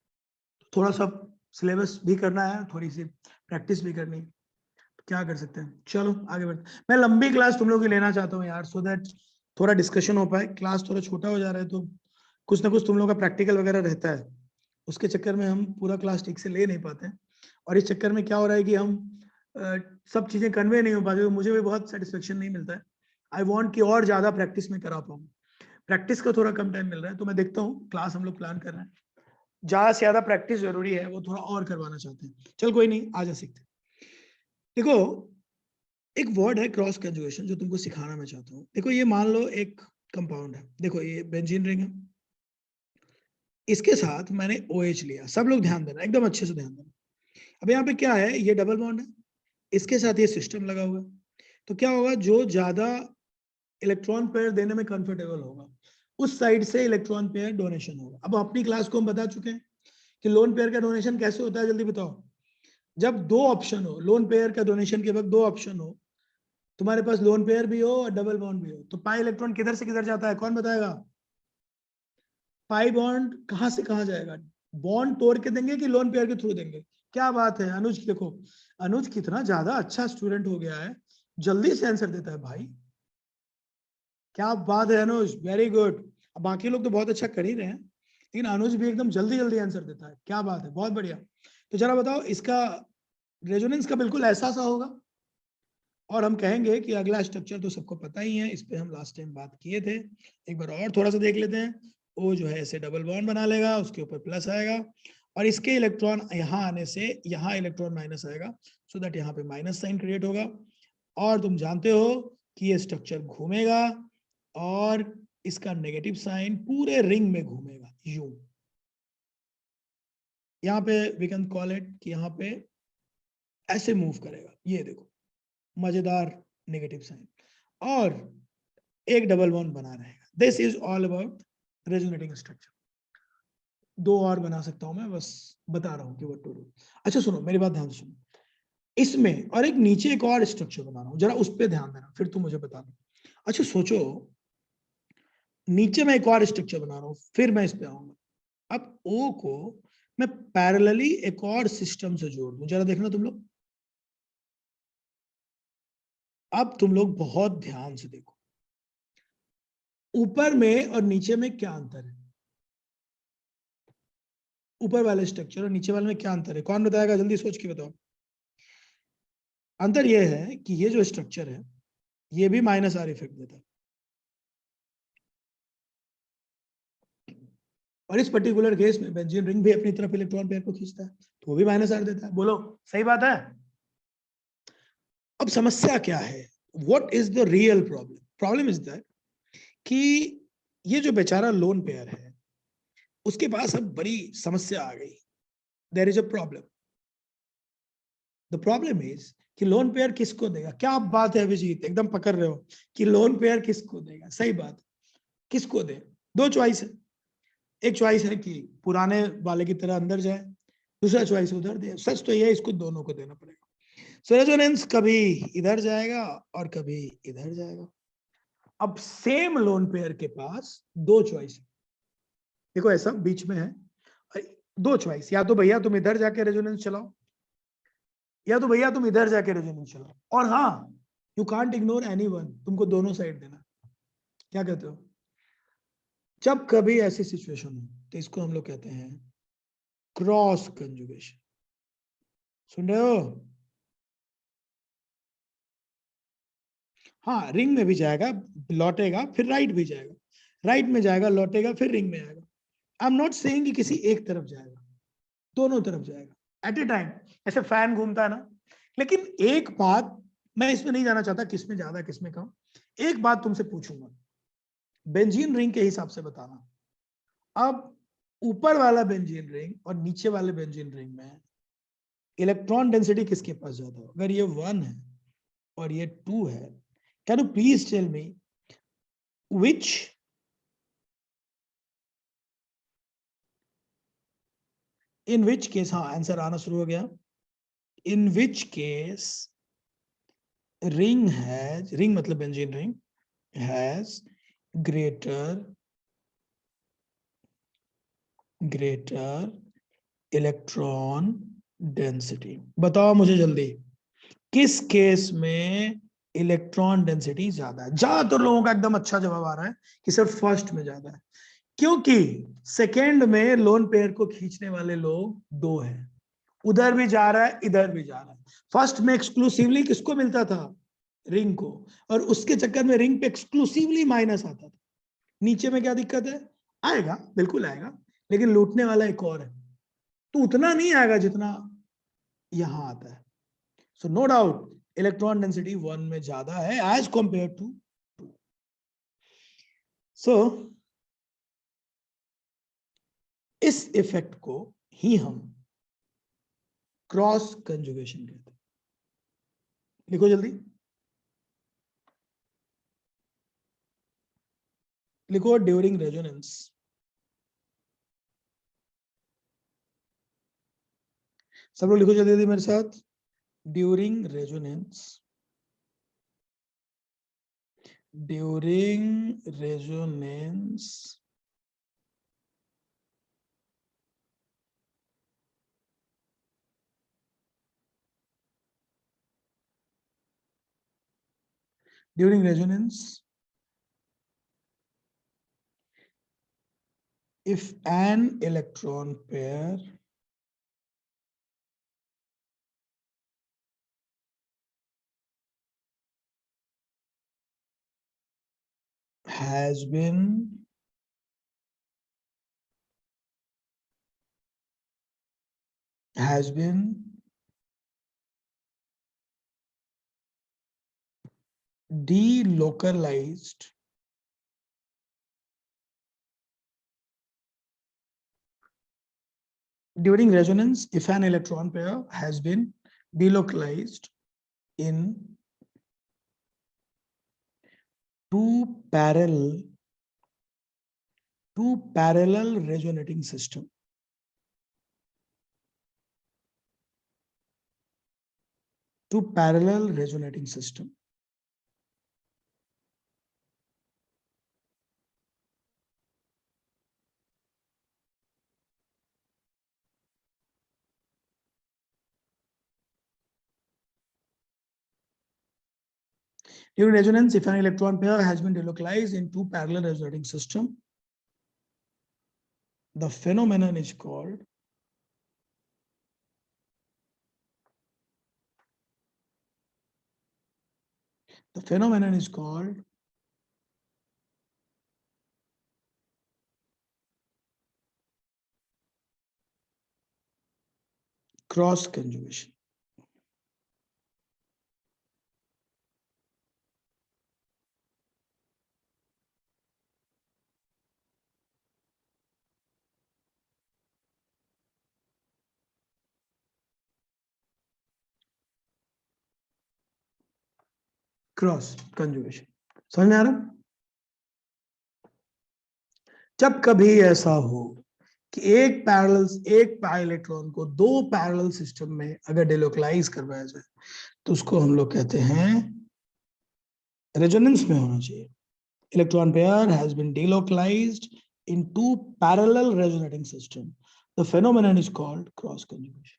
S1: थोड़ा सा सिलेबस भी करना है, थोड़ी सी प्रैक्टिस भी करनी, क्या कर सकते हैं। चलो आगे बढ़ते। मैं लंबी क्लास तुम लोग की लेना चाहता हूँ यार, सो दैट थोड़ा डिस्कशन हो पाए। क्लास थोड़ा छोटा हो जा रहा है तो कुछ ना कुछ तुम लोग का प्रैक्टिकल वगैरह रहता है, उसके चक्कर में हम पूरा क्लास ठीक से ले नहीं पाते हैं। और इस चक्कर में क्या हो रहा है कि हम सब चीजें कन्वे नहीं हो पाती, तो मुझे भी बहुत सेटिस्फेक्शन नहीं मिलता है। आई वॉन्ट कि और ज्यादा प्रैक्टिस में करा पाऊँ। प्रैक्टिस का थोड़ा कम टाइम मिल रहा है, तो मैं देखता हूँ क्लास हम लोग प्लान कर रहे हैं, ज्यादा से ज्यादा प्रैक्टिस जरूरी है, वो थोड़ा और करवाना चाहते हैं। चल कोई नहीं, आ जा सीखते। देखो एक वर्ड है क्रॉस कंजुगेशन जो तुमको सिखाना मैं चाहता हूँ। देखो ये मान लो एक कंपाउंड है, देखो ये बेंजीन रिंग है, इसके साथ मैंने OH लिया। सब लोग ध्यान देना, एकदम अच्छे से ध्यान देना। अब यहाँ पे क्या है, ये डबल बॉन्ड है, इसके साथ ये सिस्टम लगा हुआ है, तो क्या होगा, जो ज्यादा इलेक्ट्रॉन पेयर देने में कंफर्टेबल होगा उस साइड से इलेक्ट्रॉन पेयर डोनेशन होगा। अब अपनी क्लास को हम बता चुके हैं कि लोन पेयर का डोनेशन कैसे होता है, जल्दी बताओ। जब दो ऑप्शन हो, लोन पेयर का डोनेशन के वक्त दो ऑप्शन हो, तुम्हारे पास लोन पेयर भी हो और डबल बॉन्ड भी हो, तो पाई इलेक्ट्रॉन किधर से किधर जाता है, कौन बताएगा। पाई बॉन्ड कहां से कहां जाएगा, बॉन्ड तोड़ के देंगे कि लोन पेयर के थ्रू देंगे। क्या बात है अनुज, देखो अनुज कितना ज्यादा अच्छा स्टूडेंट हो गया है, जल्दी से आंसर देता है भाई। क्या बात है अनुज, वेरी गुड। अब बाकी लोग तो बहुत अच्छा कर ही रहे हैं, लेकिन अनुज भी एकदम जल्दी जल्दी आंसर देता है, क्या बात है, बहुत बढ़िया। तो जरा बताओ, इसका रेजोनेंस का बिल्कुल ऐसा सा होगा, और हम कहेंगे कि अगला स्ट्रक्चर तो सबको पता ही है, इस पे हम लास्ट टाइम बात किए थे, एक बार और थोड़ा सा देख लेते हैं। ओ जो है ऐसे डबल बॉन्ड बना लेगा, उसके ऊपर प्लस आएगा, और इसके इलेक्ट्रॉन यहाँ आने से यहाँ इलेक्ट्रॉन माइनस आएगा, सो दैट यहाँ पे माइनस साइन क्रिएट होगा। और तुम जानते हो कि ये स्ट्रक्चर घूमेगा और इसका नेगेटिव साइन पूरे रिंग में घूमेगा यूं। यहाँ पे वी कैन कॉल इट कि यहाँ पे ऐसे मूव करेगा, ये देखो मजेदार नेगेटिव साइन, और एक डबल बॉन्ड बना रहेगा। This is all about resonating structure. दो और बना सकता हूं मैं, बस बता रहा हूं कि व्हाट टू डू। अच्छा सुनो, मेरी बात ध्यान से सुनो, इसमें और एक नीचे एक और स्ट्रक्चर बना रहा हूं, जरा उस पर ध्यान देना, फिर तुम मुझे बता दो। अच्छा सोचो, नीचे मैं एक और स्ट्रक्चर बना रहा हूं, फिर मैं इस पे आऊंगा। अब ओ को मैं पैरेलली एक और सिस्टम से जोड़ दूं, जरा देखना तुम लोग। अब तुम लोग बहुत ध्यान से देखो, ऊपर में और नीचे में क्या अंतर है, ऊपर वाले स्ट्रक्चर और नीचे वाले में क्या अंतर है, कौन बताएगा, जल्दी सोच के बताओ। अंतर यह है कि ये जो स्ट्रक्चर है ये भी माइनस आर इफेक्ट देता है, और इस पर्टिकुलर केस में बेंजीन रिंग भी अपनी तरफ इलेक्ट्रॉन पेयर को खींचता है, तो वो भी माइनस आर देता है। बोलो सही बात है। अब समस्या क्या है, what is the real problem. Problem is that कि ये जो बेचारा लोन पेयर है उसके पास अब बड़ी समस्या आ गई। There is a problem. The problem is कि लोन पेयर किसको देगा। क्या बात है अभिजीत, एकदम पकड़ रहे हो कि लोन पेयर किसको देगा, सही बात, किसको दे। दो चॉइस है, एक चॉइस है कि पुराने वाले की तरह अंदर जाए, दूसरा चॉइस उधर दे। सच तो ये है, इसको दोनों को देना पड़ेगा। सो रेजोनेंस कभी इधर जाएगा और कभी इधर जाएगा। अब सेम लोन पेयर के पास दो चॉइस, देखो ऐसा बीच में है, दो चॉइस, या तो भैया तुम इधर जाके रेजोनेंस चलाओ, या तो भैया तुम इधर जाके रेजोनेंस चलाओ। और हाँ, यू कांट इग्नोर एनीवन, तुमको दोनों साइड देना। क्या कहते हो। जब कभी ऐसी सिचुएशन हो तो इसको हम लोग कहते हैं क्रॉस कंजुगेशन। सुन रहे हो। हाँ, रिंग में भी जाएगा, लौटेगा, फिर राइट भी जाएगा, राइट में जाएगा, लौटेगा, फिर रिंग में आएगा। आई एम नॉट सेइंग कि किसी एक तरफ जाएगा, दोनों तरफ जाएगा एट ए टाइम, ऐसे फैन घूमता है ना। लेकिन एक बात, मैं इसमें नहीं जाना चाहता किसमें ज्यादा किसमें कम, एक बात तुमसे पूछूंगा, बेंजीन रिंग के हिसाब से बताना। अब ऊपर वाला बेंजीन रिंग और नीचे वाले बेंजीन रिंग में इलेक्ट्रॉन डेंसिटी किसके पास ज्यादा हो। अगर ये 1 है और ये 2 है, can you please tell me which in which case, हाँ आंसर आना शुरू हो गया, in which case ring has, ring मतलब benzene ring, has greater electron density. बताओ मुझे जल्दी, किस केस में इलेक्ट्रॉन डेंसिटी ज्यादा है? ज्यादातर लोगों का एकदम अच्छा जवाब आ रहा है कि सर फर्स्ट में ज्यादा है, क्योंकि सेकेंड में लोन पेयर को खींचने वाले लोग दो हैं, उधर भी जा रहा है इधर भी जा रहा है। फर्स्ट में एक्सक्लूसिवली किसको मिलता था? रिंग को, और उसके चक्कर में रिंग पे एक्सक्लूसिवली माइनस आता था। नीचे में क्या दिक्कत है? आएगा, बिल्कुल आएगा, लेकिन लूटने वाला एक और है, तो उतना नहीं आएगा जितना यहां आता है। So no doubt electron density 1 में ज्यादा है एज कंपेयर टू 2। सो इस इफेक्ट को ही हम क्रॉस कंजुगेशन कहते हैं। लिखो जल्दी, लिखो ड्यूरिंग रेजोनेंस। सब लोग लिखो जल्दी जल्दी मेरे साथ, during resonance, during resonance during resonance, if an electron pair has been delocalized during resonance, if an electron pair has been delocalized in two parallel resonating system, two parallel resonating system, during resonance, if an electron pair has been delocalized in two parallel resonating system, the phenomenon is called cross conjugation. Cross conjugation समझ में आ रहा? जब कभी ऐसा हो कि एक इलेक्ट्रॉन को दो पैरेलल सिस्टम में अगर डिलोकलाइज करवाया जाए, तो उसको हम लोग कहते हैं रेजोनेंस में होना चाहिए। Electron pair has been delocalized in two parallel resonating system. The phenomenon is called cross conjugation.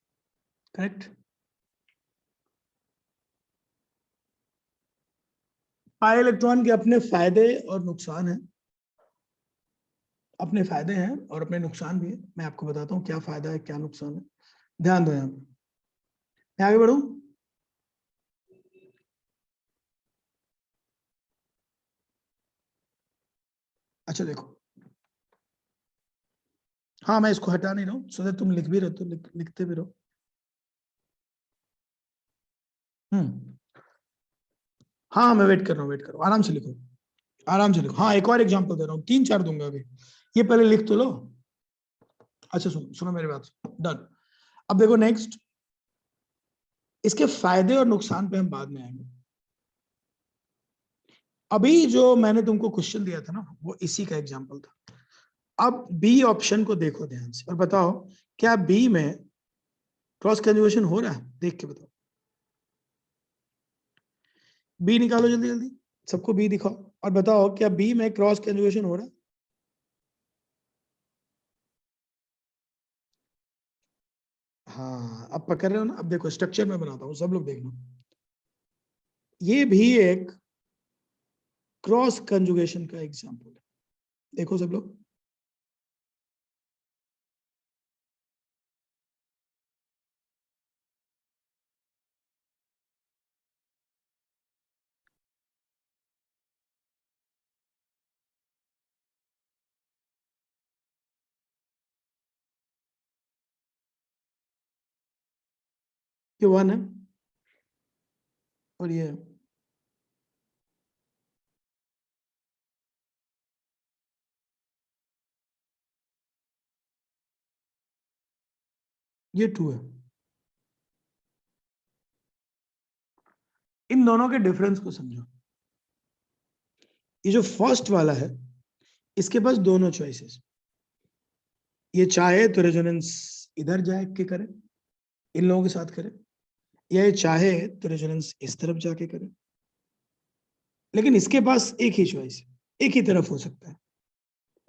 S1: Correct? Pi electron के अपने फायदे और नुकसान हैं, अपने फायदे हैं और अपने नुकसान भी है। मैं आपको बताता हूँ क्या फायदा है क्या नुकसान है, ध्यान दो। यहाँ पे मैं आगे बढ़ू। अच्छा देखो, हाँ मैं इसको हटा नहीं रहा हूँ, सो तुम लिख भी रहे तो लिखते भी रहो। हाँ मैं वेट कर रहा हूँ, वेट करो, आराम से लिखो, आराम से लिखो। हाँ एक और एग्जांपल दे रहा हूँ, 3-4 दूंगा अभी, ये पहले लिख तो लो। अच्छा सुनो सुनो मेरी बात, डन। अब देखो नेक्स्ट, इसके फायदे और नुकसान पे हम बाद में आएंगे। अभी जो मैंने तुमको क्वेश्चन दिया था ना, वो इसी का एग्जांपल था। अब बी ऑप्शन को देखो ध्यान से और बताओ क्या बी में क्रॉस कंजुगेशन हो रहा है? देख के बताओ। बी निकालो जल्दी जल्दी, सबको बी दिखाओ और बताओ क्या बी में क्रॉस कंजुगेशन हो रहा है? हाँ, अब पकड़ रहे हो ना? अब देखो स्ट्रक्चर में बनाता हूँ, सब लोग देखना। ये भी एक क्रॉस कंजुगेशन का एग्जाम्पल है, देखो सब लोग। ये वन है और ये टू है। इन दोनों के डिफरेंस को समझो। ये जो फर्स्ट वाला है, इसके पास दोनों चॉइसेस। ये चाहे तो रेजोनेंस इधर जाए के करे, इन लोगों के साथ करे, या ये चाहे तो रेजोनेंस इस तरफ जाके करे। लेकिन इसके पास एक ही चॉइस, एक ही तरफ हो सकता है,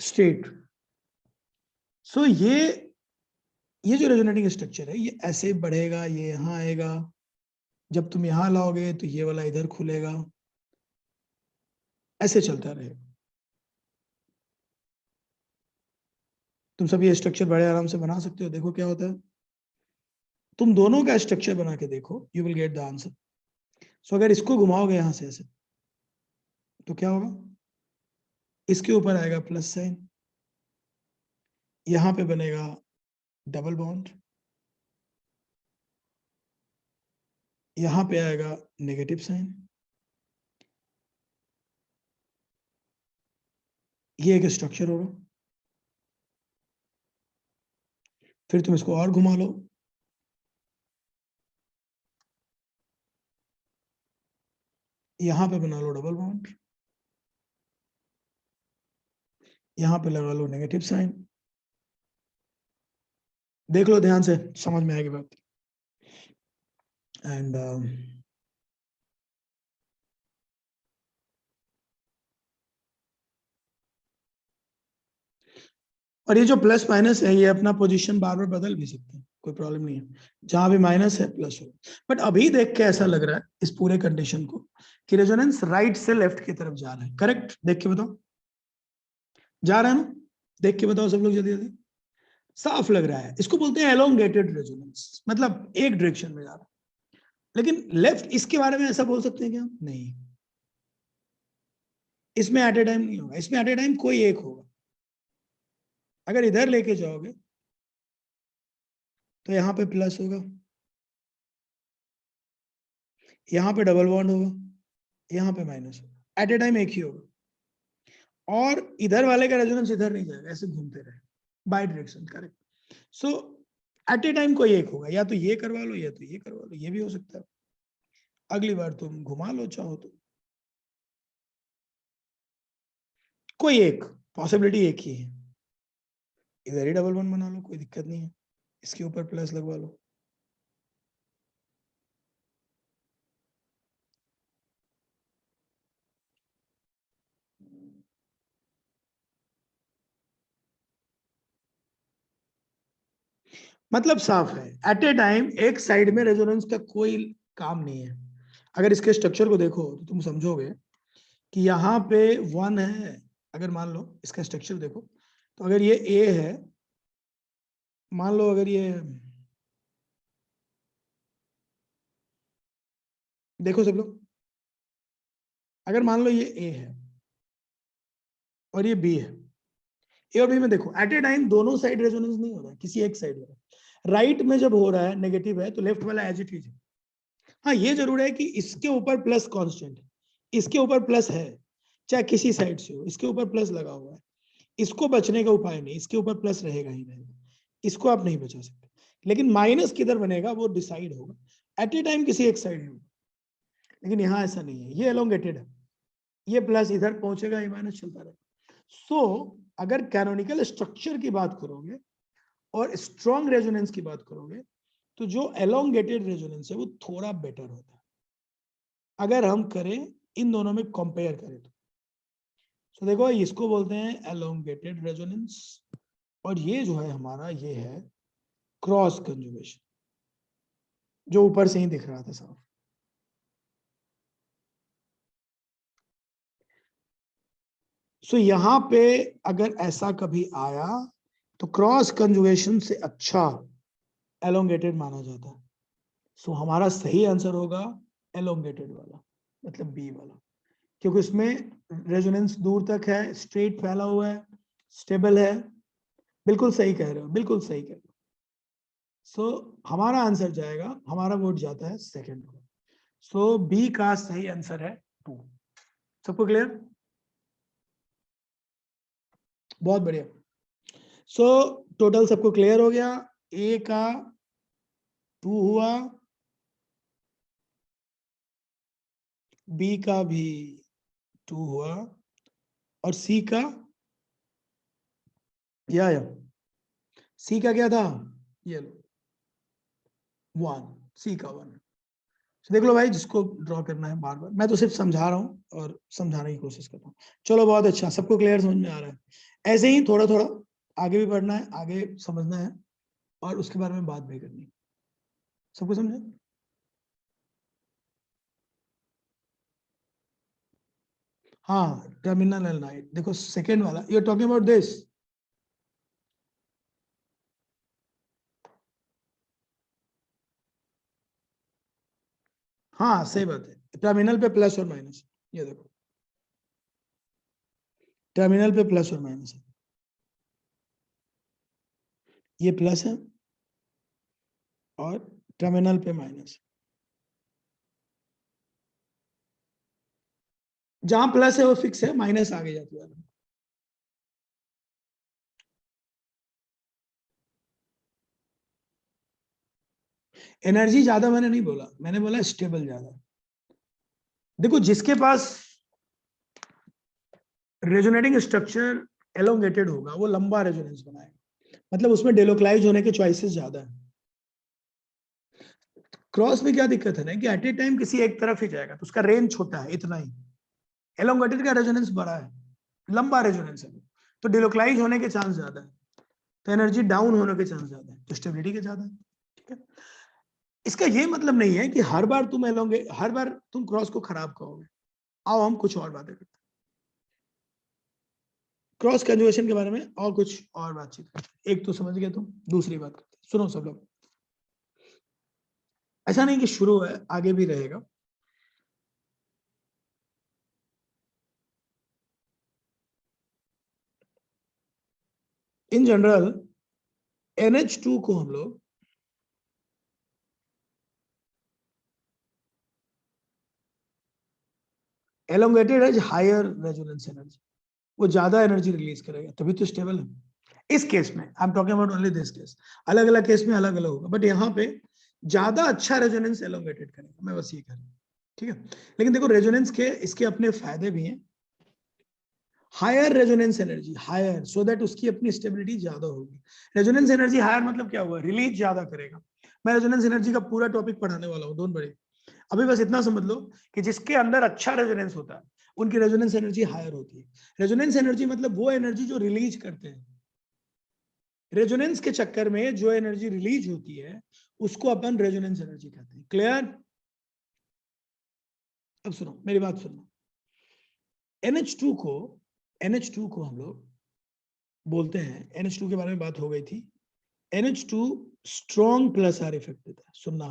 S1: स्ट्रेट। सो ये जो रेजोनेटिंग स्ट्रक्चर है, ये ऐसे बढ़ेगा, ये यहां आएगा, जब तुम यहां लाओगे तो ये वाला इधर खुलेगा, ऐसे चलता रहेगा। तुम सब ये स्ट्रक्चर बड़े आराम से बना सकते हो, देखो क्या होता है। तुम दोनों का स्ट्रक्चर बना के देखो, you will get the answer. So अगर इसको घुमाओगे यहां से ऐसे, तो क्या होगा? इसके ऊपर आएगा प्लस साइन, यहां पे बनेगा डबल बॉन्ड, यहां पे आएगा नेगेटिव साइन। ये एक स्ट्रक्चर होगा। फिर तुम इसको और घुमा लो, यहां पे बना लो डबल बॉन्ड, यहां पे लगा लो नेगेटिव साइन। देख लो ध्यान से, समझ में आएगी बात। एंड और ये जो प्लस माइनस है, ये अपना पोजीशन बार बार बदल भी सकते हैं, कोई प्रॉब्लम नहीं है। जहां भी माइनस है प्लस हो। बट अभी देख के ऐसा लग रहा है इस पूरे कंडीशन को कि रेजोनेंस राइट से लेफ्ट की तरफ जा रहा है। करेक्ट? देख के बताओ, जा रहा है ना? देख के बताओ सब लोग जल्दी जल्दी। साफ लग रहा है, इसको बोलते हैं एलोंगेटेड रेजोनेंस, मतलब एक डायरेक्शन में जा रहा है। लेकिन लेफ्ट, इसके बारे में ऐसा बोल सकते हैं क्या? नहीं, इसमें एट ए टाइम नहीं होगा, इसमें एट ए टाइम कोई एक होगा। अगर इधर लेके जाओगे तो यहाँ पे प्लस होगा, यहाँ पे डबल बॉन्ड होगा, यहाँ पे माइनस होगा, एट ए टाइम एक ही होगा। और इधर वाले का रेजोनेंस इधर नहीं जाएगा, ऐसे घूमते रहे by direction. Correct? So at a time कोई एक होगा, या तो ये करवा लो या तो ये करवा लो, ये भी हो सकता है। अगली बार तुम घुमा लो चाहो तो, कोई एक पॉसिबिलिटी एक ही है। इधर ही डबल बॉन्ड बना लो, कोई दिक्कत नहीं है, इसके ऊपर प्लस लगवा लो। मतलब साफ है, एट ए टाइम एक साइड में रेजोनेंस का कोई काम नहीं है। अगर इसके स्ट्रक्चर को देखो तो तुम समझोगे कि यहाँ पे वन है। अगर मान लो इसका स्ट्रक्चर देखो, तो अगर ये ए है, मान लो अगर ये, देखो सब लोग, अगर मान लो ये ए है और ये बी है, ए और बी में देखो एट ए टाइम दोनों साइड रेजोनेंस नहीं हो रहा है, किसी एक साइड में। राइट में जब हो रहा है नेगेटिव है, तो लेफ्ट वाला एज इट इज है। हाँ, ये जरूर है कि इसके ऊपर प्लस कांस्टेंट है, इसके ऊपर प्लस है, चाहे किसी साइड से हो, इसके ऊपर प्लस लगा हुआ है। इसको बचने का उपाय नहीं, इसके ऊपर प्लस रहेगा ही रहेगा, इसको आप नहीं बचा सकते। लेकिन माइनस किधर बनेगा वो डिसाइड होगा, एट ए टाइम किसी एक साइड में। लेकिन यहाँ ऐसा नहीं है, ये एलोंगेटेड है, ये प्लस इधर पहुंचेगा, ये माइनस चलता रहेगा। सो अगर कैनोनिकल स्ट्रक्चर की बात करोगे और स्ट्रॉन्ग रेजोनेंस की बात करोगे, तो जो एलोंगेटेड रेजोनेंस है वो थोड़ा बेटर होता है। अगर हम करें इन दोनों में कंपेयर करें तो देखो इसको बोलते हैं एलोंगेटेड रेजोनेंस, और ये जो है हमारा ये है क्रॉस कंजुगेशन, जो ऊपर से ही दिख रहा था साफ। सो यहां पे अगर ऐसा कभी आया तो क्रॉस कंजुगेशन से अच्छा एलोंगेटेड माना जाता है। सो हमारा सही आंसर होगा एलोंगेटेड वाला, मतलब बी वाला, क्योंकि इसमें रेजोनेंस दूर तक है, स्ट्रेट फैला हुआ है, स्टेबल है। बिल्कुल सही कह रहे हो, बिल्कुल सही कह रहे हो। सो हमारा आंसर जाएगा, हमारा वोट जाता है सेकंड को। सो बी का सही आंसर है 2। सबको क्लियर? बहुत बढ़िया। सो टोटल सबको क्लियर हो गया। ए का 2 हुआ, बी का भी 2 हुआ, और सी का या सी का क्या था? ये लो 1, सी का 1। देख लो भाई, जिसको ड्रॉ करना है बार बार, मैं तो सिर्फ समझा रहा हूँ और समझाने की कोशिश कर रहा हूँ। चलो बहुत अच्छा, सबको क्लियर समझ में आ रहा है। ऐसे ही थोड़ा थोड़ा आगे भी बढ़ना है, आगे समझना है, और उसके बारे में बात भी करनी है। सबको समझे? हाँ, टर्मिनल एल्नाइड, देखो सेकेंड वाला, you are talking about this. हाँ सही बात है, टर्मिनल पे प्लस और माइनस, ये देखो टर्मिनल पे प्लस और माइनस है, ये प्लस है और टर्मिनल पे माइनस। जहां प्लस है वो फिक्स है, माइनस आगे जाती है। एनर्जी ज्यादा मैंने नहीं बोला, मैंने बोला स्टेबल ज्यादा। देखो जिसके पास रेजोनेटिंग स्ट्रक्चर एलोंगेटेड होगा वो लंबा रेजोनेंस बनाएगा, मतलब उसमें डेलोक्लाइज होने के चॉइसेस ज्यादा है। क्रॉस में क्या दिक्कत है ना कि एट ए टाइम किसी एक तरफ ही जाएगा, तो उसका रेंज छोटा है, इतना ही। एलोंगेटेड का रेजोनेंस बड़ा है, लंबा रेजोनेंस है, तो डेलोक्लाइज होने के चांस ज्यादा है, तो एनर्जी डाउन होने के चांस ज्यादा है, तो स्टेबिलिटी के ज्यादा है। ठीक है, इसका ये मतलब नहीं है कि हर बार तुम क्रॉस को खराब कहोगे। आओ हम कुछ और बातें करते हैं, क्रॉस कंजुगेशन के बारे में और कुछ और बातचीत करते हैं। एक तो समझ गए तुम, दूसरी बात करते हैं, सुनो सब लोग। ऐसा नहीं कि शुरू है, आगे भी रहेगा। इन जनरल NH2 को हम लोग elongated as higher resonance energy, वो ज्यादा एनर्जी रिलीज करेगा, तभी तो स्टेबल है। इस केस में I am talking about only this case, अलग अलग केस में अलग अलग होगा, बट यहाँ पे ज्यादा अच्छा रेजोनेंस एलोंगेटेड करेगा, मैं बस ये कह रहा हूँ। ठीक है, लेकिन देखो रेजोनेंस के इसके अपने फायदे भी हैं। Higher resonance energy, higher, so that उसकी अपनी स्टेबिलिटी ज्यादा होगी। रेजोनेंस एनर्जी हायर मतलब क्या हुआ? रिलीज ज्यादा करेगा। मैं रेजोनेंस एनर्जी का पूरा टॉपिक पढ़ाने वाला हूँ, डोंट वरी। अभी बस इतना समझ लो कि जिसके अंदर अच्छा रेजोनेंस होता है उनकी रेजोनेंस एनर्जी हायर होती है। रेजोनेंस एनर्जी मतलब वो एनर्जी जो रिलीज करते हैं, रेजोनेंस के चक्कर में जो एनर्जी रिलीज होती है उसको अपन रेजोनेंस एनर्जी कहते हैं। क्लियर? अब सुनो मेरी बात सुनो। NH2 को NH2 को हम लोग बोलते हैं, NH2 के बारे में बात हो गई थी। NH2 strong plus R effect देता है, सुनना।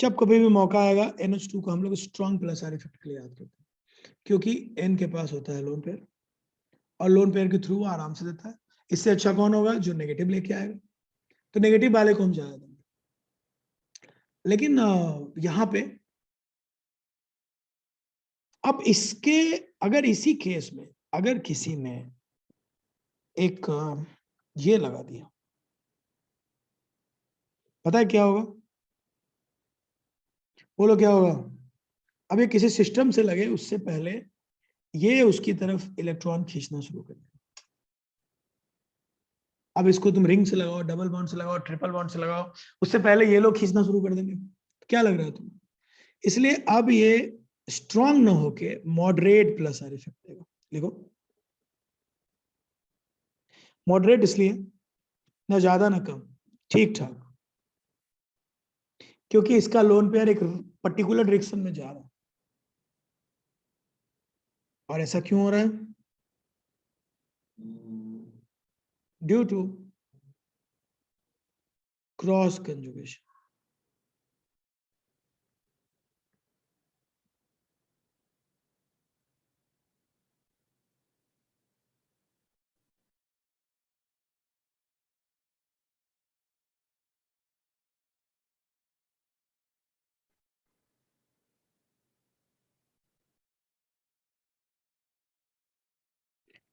S1: जब कभी भी मौका आएगा NH2 को हम लोग स्ट्रॉन्ग प्लस आर इफेक्ट के लिए याद करते हैं, क्योंकि N के पास होता है लोन पेयर, और लोन पेयर के थ्रू आराम से देता है। इससे अच्छा कौन होगा? जो नेगेटिव लेके आएगा, तो नेगेटिव वाले को हम ज्यादा देंगे। लेकिन यहाँ पे अब इसके, अगर इसी केस में अगर किसी ने एक ये लगा दिया, पता है क्या होगा? बोलो क्या होगा? अब ये किसी सिस्टम से लगे उससे पहले ये उसकी तरफ इलेक्ट्रॉन खींचना शुरू कर देगा। अब इसको तुम रिंग से लगाओ, डबल बॉन्ड से लगाओ, ट्रिपल बॉन्ड से लगाओ, उससे पहले ये लोग खींचना शुरू कर देंगे। क्या लग रहा है तुम्हें? इसलिए अब ये स्ट्रॉन्ग ना होके मॉडरेट प्लस आर इफेक्ट देगा। लिखो मॉडरेट, इसलिए ना ज्यादा ना कम, ठीक ठाक, क्योंकि इसका लोन पेयर एक पर्टिकुलर डायरेक्शन में जा रहा है। और ऐसा क्यों हो रहा है? Due to cross conjugation.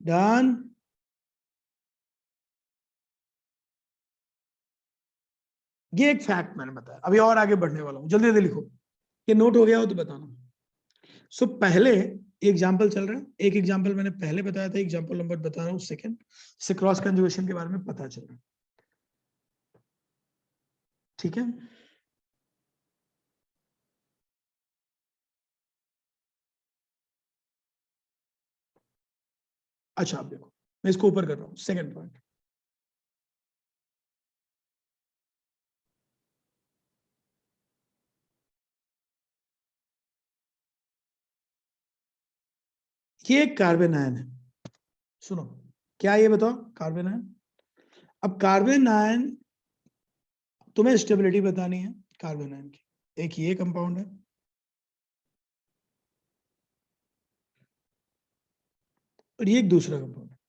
S1: Done. ये एक फैक्ट मैंने बताया, अभी और आगे बढ़ने वाला हूं, जल्दी जल्दी लिखो। ये नोट हो गया हो तो बताना। सो पहले एग्जाम्पल चल रहा है, एक एग्जाम्पल मैंने पहले बताया था, एग्जाम्पल नंबर बता रहा हूँ सेकंड, से क्रॉस कंजुगेशन के बारे में पता चल रहा है। ठीक है, अच्छा आप देखो, मैं इसको ऊपर कर रहा हूँ, सेकंड पॉइंट। ये एक कार्बन आयन है, सुनो, क्या ये बताओ, कार्बन आयन। अब कार्बन आयन, तुम्हें स्टेबिलिटी बतानी है कार्बन आयन की। एक ये कंपाउंड है और ये एक दूसरा कंपाउंड है।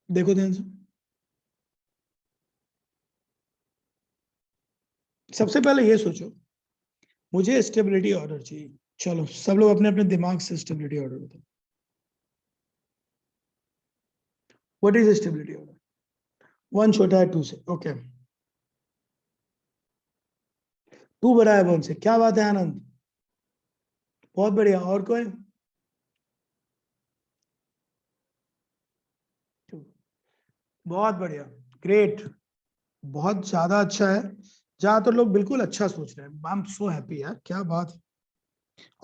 S1: देखो ध्यान से, सबसे पहले ये सोचो, मुझे स्टेबिलिटी ऑर्डर चाहिए। चलो सब लोग अपने अपने दिमाग से स्टेबिलिटी ऑर्डर बताओ। What is stability order? One छोटा है टू से, ओके। टू बड़ा है वन से, क्या बात है आनंद, बहुत बढ़िया। और कोई? Two. बहुत बढ़िया, ग्रेट, बहुत ज्यादा अच्छा है। ज्यादातर लोग बिल्कुल अच्छा सोच रहे हैं, आई एम सो हैप्पी यार, क्या बात है।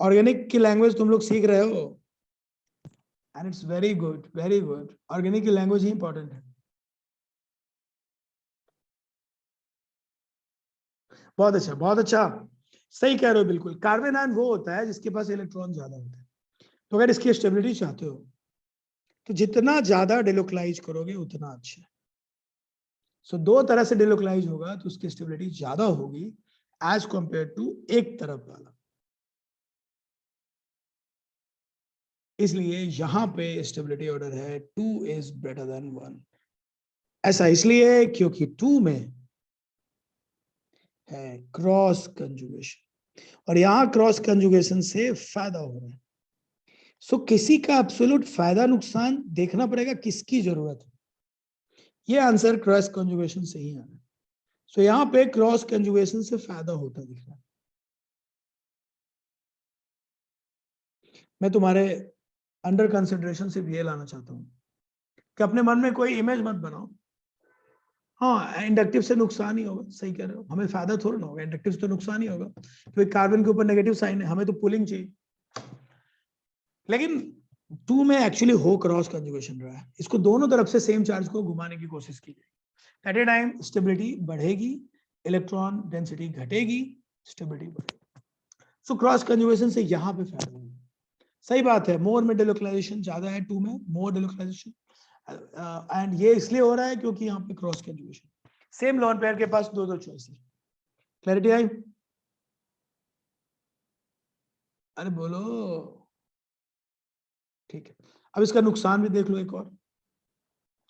S1: ऑर्गेनिक की लैंग्वेज तुम लोग सीख रहे हो, and it's very good, very good. Organic की लैंग्वेज ही इंपॉर्टेंट है। बहुत अच्छा, बहुत अच्छा, सही कह रहे हो बिल्कुल। कार्बन आयन वो होता है जिसके पास इलेक्ट्रॉन ज्यादा होता है। तो अगर इसकी स्टेबिलिटी चाहते हो तो जितना ज्यादा डिलोकलाइज करोगे उतना अच्छा है। सो दो तरह से डिलोकलाइज होगा तो उसकी स्टेबिलिटी ज्यादा होगी एज कंपेयर टू एक तरफ वाला। इसलिए यहां पे स्टेबिलिटी ऑर्डर है two is greater than one. ऐसा इसलिए क्योंकि टू में है क्रॉस कंजुगेशन, और यहां क्रॉस कंजुगेशन से फायदा हो रहा है। सो किसी का एब्सोल्यूट फायदा नुकसान देखना पड़ेगा, किसकी जरूरत है। ये आंसर क्रॉस कंजुगेशन से ही आना है। सो यहां पे क्रॉस कंजुगेशन से फायदा होता दिख रहा है। मैं तुम्हारे अंडर कंसिडरेशन से ये लाना चाहता हूं कि अपने मन में कोई इमेज मत बनाओ। हाँ, इंडक्टिव से नुकसान ही होगा, सही कह रहे हो, हमें फायदा थोड़ा ना होगा, इंडक्टिव से तो नुकसान ही होगा, क्योंकि कार्बन के ऊपर नेगेटिव साइन है, हमें तो पुलिंग चाहिए। लेकिन टू में एक्चुअली हो क्रॉस कंजुगेशन रहा है, इसको दोनों तरफ से सेम चार्ज को घुमाने की कोशिश की जाएगी। एट ए टाइम स्टेबिलिटी बढ़ेगी, इलेक्ट्रॉन डेंसिटी घटेगी, स्टेबिलिटी बढ़ेगी। सो क्रॉस कंजुगेशन से यहां पे फायदा होगा। सही बात है, मोर में डिलोकलाइजेशन ज्यादा है, टू में मोर डिलोकलाइजेशन, एंड ये इसलिए हो रहा है क्योंकि यहाँ पे cross conjugation. Same lone pair के पास दो दो चॉइस है। क्लैरिटी आई? अरे बोलो, ठीक है। अब इसका नुकसान भी देख लो,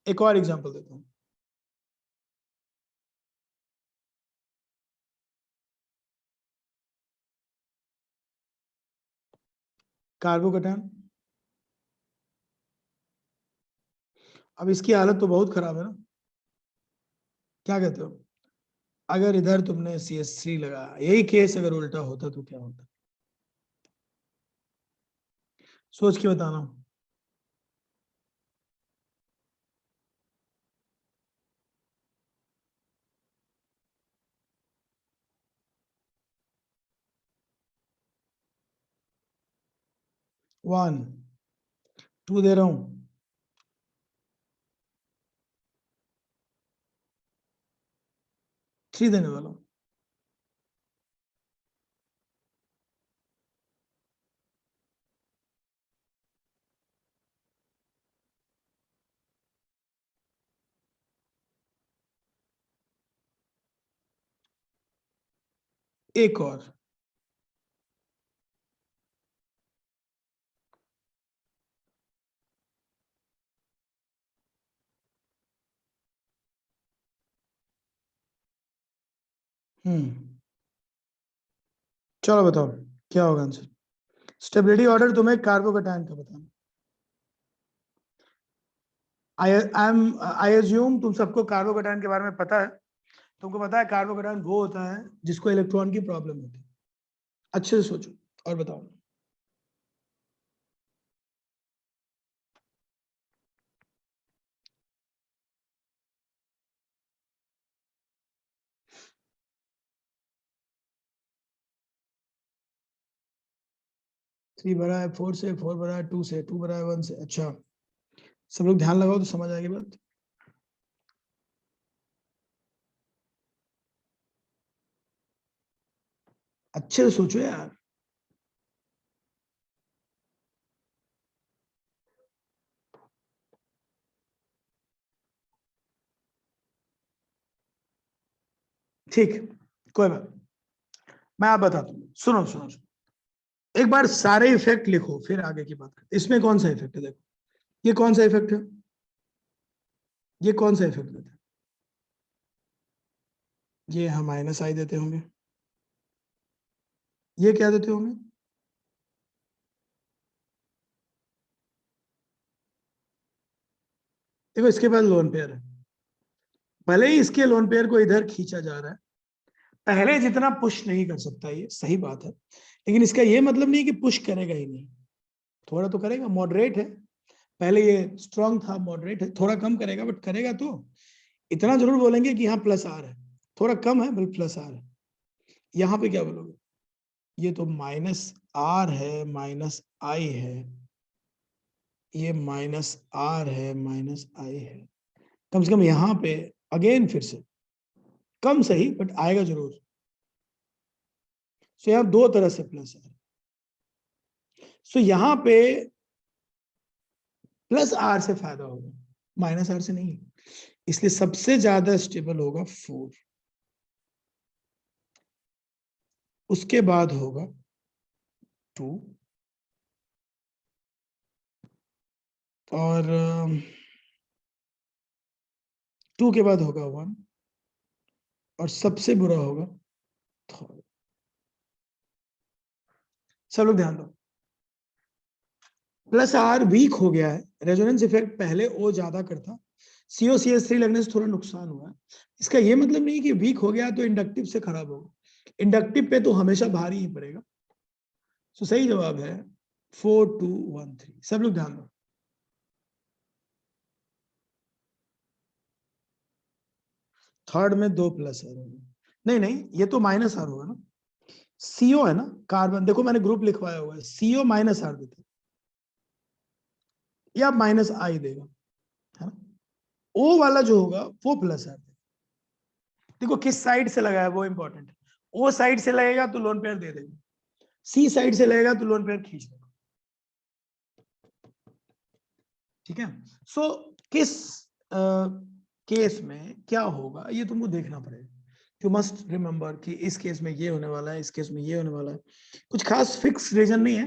S1: एक और एग्जांपल देता हूं। कार्बोकैटायन, अब इसकी हालत तो बहुत खराब है ना, क्या कहते हो? अगर इधर तुमने CH3 लगाया, यही केस अगर उल्टा होता तो क्या होता? सोच के बताना। वन, टू दे रहा हूं, थ्री देने वाला हूं। एक और, चलो बताओ क्या होगा आंसर। स्टेबिलिटी ऑर्डर तुम्हें कार्बोकैटायन का बताना। आई एज्यूम तुम सबको कार्बोकैटायन के बारे में पता है। तुमको पता है कार्बोकैटायन वो होता है जिसको इलेक्ट्रॉन की प्रॉब्लम होती है। अच्छे से सोचो और बताओ। थ्री भरा है फोर से, फोर भरा है टू से, टू भरा है वन से। अच्छा, सब लोग ध्यान लगाओ तो समझ आएगी बात। अच्छे से सोचो यार। ठीक, कोई बात, मैं आप बताता हूँ। सुनो सुनो सुनो, एक बार सारे इफेक्ट लिखो फिर आगे की बात करते। इसमें कौन सा इफेक्ट है? देखो, ये कौन सा इफेक्ट है? ये कौन सा इफेक्ट देता है? ये हम माइनस आई देते होंगे। ये क्या देते होंगे? देखो, इसके पास लोन पेयर है, भले ही इसके लोन पेयर को इधर खींचा जा रहा है, पहले जितना पुश नहीं कर सकता, ये सही बात है, लेकिन इसका ये मतलब नहीं कि पुश करेगा ही नहीं। थोड़ा तो करेगा, मॉडरेट है। पहले ये स्ट्रांग था, मॉडरेट है, थोड़ा कम करेगा बट करेगा तो। इतना जरूर बोलेंगे कि यहाँ प्लस आर है, थोड़ा कम है बल्कि प्लस आर है। यहाँ पे क्या बोलोगे? ये तो माइनस आर है, माइनस आई है, ये माइनस आर है, माइनस आई है। कम से कम यहाँ पे अगेन फिर से कम सही बट आएगा जरूर। सो यहाँ दो तरह से प्लस है। सो यहाँ पे प्लस आर से फायदा होगा, माइनस आर से नहीं। इसलिए सबसे ज्यादा स्टेबल होगा फोर, उसके बाद होगा टू, और टू के बाद होगा वन, और सबसे बुरा होगा थर्ड। सब लोग ध्यान दो, प्लस आर वीक हो गया है, रेजोनेंस इफेक्ट पहले ओ ज्यादा करता, COCH3 लगने से थोड़ा नुकसान हुआ है। इसका ये मतलब नहीं कि वीक हो गया तो इंडक्टिव से खराब होगा, इंडक्टिव पे तो हमेशा भारी ही पड़ेगा। तो सही जवाब है 4213। सब लोग ध्यान दो। थर्ड में दो प्लस आर होगा, नहीं नहीं, ये तो माइनस आर होगा ना। CO है ना कार्बन, देखो मैंने ग्रुप लिखवाया हुआ है, CO माइनस आर देता है, या माइनस आई देगा, है ना। O वाला जो होगा वो प्लस आर देगा। देखो किस साइड से लगाया वो इंपॉर्टेंट है। O साइड से लगेगा तो लोन पेयर दे देगा, C साइड से लगेगा तो लोन पेयर खींच देगा। ठीक है। सो किस केस में क्या होगा ये तुमको देखना पड़ेगा। यू मस्ट रिमेंबर कि इस केस में ये होने वाला है, इस केस में ये होने वाला है। कुछ खास फिक्स रीजन नहीं है,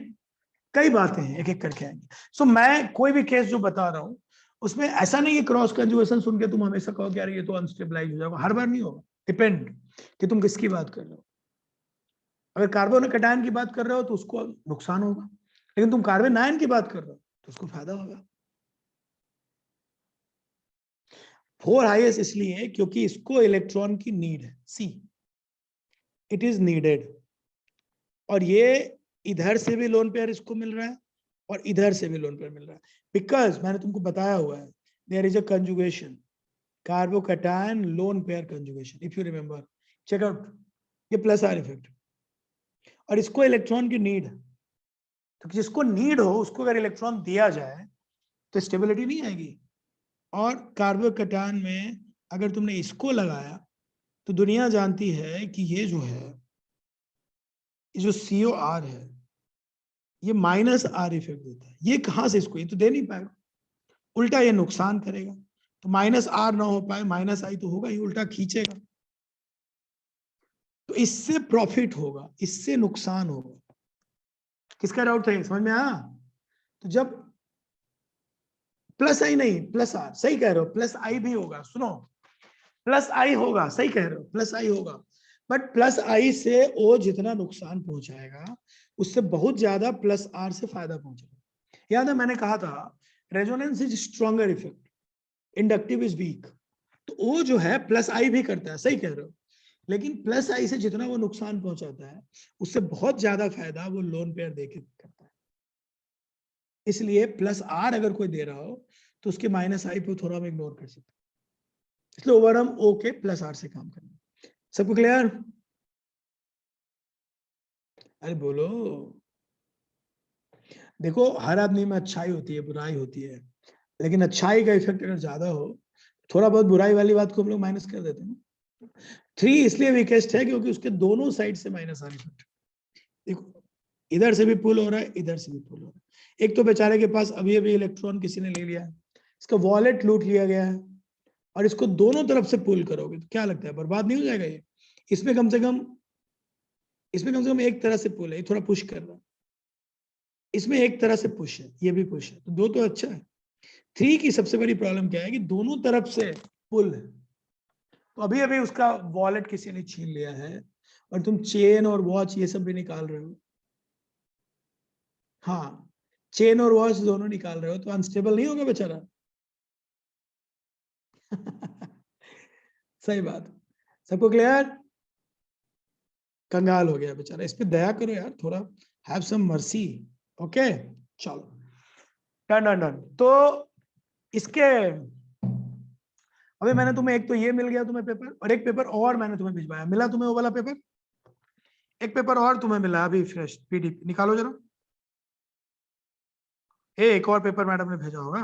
S1: कई बातें हैं, एक एक करके आएंगे। सो मैं कोई भी केस जो बता रहा हूं उसमें ऐसा नहीं है क्रॉस कंजुगेशन सुन के तुम हमेशा कहो कि यार ये तो अनस्टेबलाइज हो जाएगा, हर बार नहीं होगा। डिपेंड कि तुम किसकी बात कर रहे हो। अगर कार्बन कैटायन की बात कर रहे हो तो उसको नुकसान होगा, लेकिन तुम कार्बन आयन की बात कर रहे हो तो उसको फायदा होगा। 4 हाईएस्ट इसलिए क्योंकि इसको इलेक्ट्रॉन की नीड है, सी इट इज नीडेड, और ये इधर से भी लोन पेयर इसको मिल रहा है और इधर से भी लोन पेयर मिल रहा है, बिकॉज मैंने तुमको बताया हुआ है there is a conjugation, carbocation lone pair conjugation, if you remember, check out, ये प्लस आर इफेक्ट, और इसको इलेक्ट्रॉन की नीड है, तो जिसको नीड हो उसको अगर इलेक्ट्रॉन दिया जाए तो स्टेबिलिटी नहीं आएगी। और कार्बोकैटायन में अगर तुमने इसको लगाया तो दुनिया जानती है कि ये जो है, ये जो COR है, ये माइनस आर इफेक्ट देता है। ये कहां से इसको, ये तो दे नहीं पाएगा, उल्टा ये नुकसान करेगा। तो माइनस आर ना हो पाए, माइनस आई तो होगा ही, उल्टा खींचेगा। तो इससे प्रॉफिट होगा, इससे नुकसान होगा। किसका डाउट था, समझ में आया? तो जब प्लस आई नहीं प्लस आर, सही कह रहे हो, प्लस आई भी होगा, सुनो, प्लस आई होगा, सही कह रहे हो, प्लस आई होगा, बट प्लस आई से ओ जितना नुकसान पहुंचाएगा उससे बहुत ज्यादा प्लस आर से फायदा पहुंचेगा। याद है मैंने कहा था resonance is stronger effect, inductive is weak. तो ओ जो है प्लस आई भी करता है, सही कह रहे हो, लेकिन प्लस आई से जितना वो नुकसान पहुंचाता है उससे बहुत ज्यादा फायदा वो लोन पेयर देके करता है। इसलिए प्लस आर अगर कोई दे रहा हो तो उसके माइनस आई पे थोड़ा हम इग्नोर कर सकते हैं, इसलिए ओवर हम ओ के प्लस आर से काम करेंगे। सबको क्लियर? अरे बोलो, देखो हर आदमी में अच्छाई होती है, बुराई होती है, लेकिन अच्छाई का इफेक्ट अगर ज्यादा हो, थोड़ा बहुत बुराई वाली बात को हम लोग माइनस कर देते हैं। 3 इसलिए वीकेस्ट है क्योंकि उसके दोनों साइड से माइनस आर इफेक्ट, देखो इधर से भी पुल हो रहा है, इधर से भी पुल हो रहा है। एक तो बेचारे के पास अभी अभी इलेक्ट्रॉन किसी ने ले लिया है, इसका वॉलेट लूट लिया गया है, और इसको दोनों तरफ से पुल करोगे तो क्या लगता है बर्बाद नहीं हो जाएगा ये? इसमें कम से कम एक तरह से पुल है, ये थोड़ा पुश कर रहा है, इसमें एक तरह से पुश है, ये भी पुश है, तो दो तो अच्छा है। 3 की सबसे बड़ी प्रॉब्लम क्या है कि दोनों तरफ से पुल है, तो अभी अभी उसका वॉलेट किसी ने छीन लिया है, और तुम चेन और वॉच ये सब भी निकाल रहे हो, हाँ चेन और वॉच दोनों निकाल रहे हो, तो अनस्टेबल नहीं होगा बेचारा। सही बात, सबको क्लियर? कंगाल हो गया बेचारा, इस पे दया करो यार थोड़ा, हैव सम मर्सी। ओके चलो, डन डन डन। तो इसके अभी मैंने तुम्हें, एक तो ये मिल गया तुम्हें पेपर, और एक पेपर और मैंने तुम्हें भिजवाया, मिला तुम्हें वो वाला पेपर? एक पेपर और तुम्हें मिला अभी फ्रेश, पीडीएफ निकालो जरा। एक और पेपर मैडम ने भेजा होगा,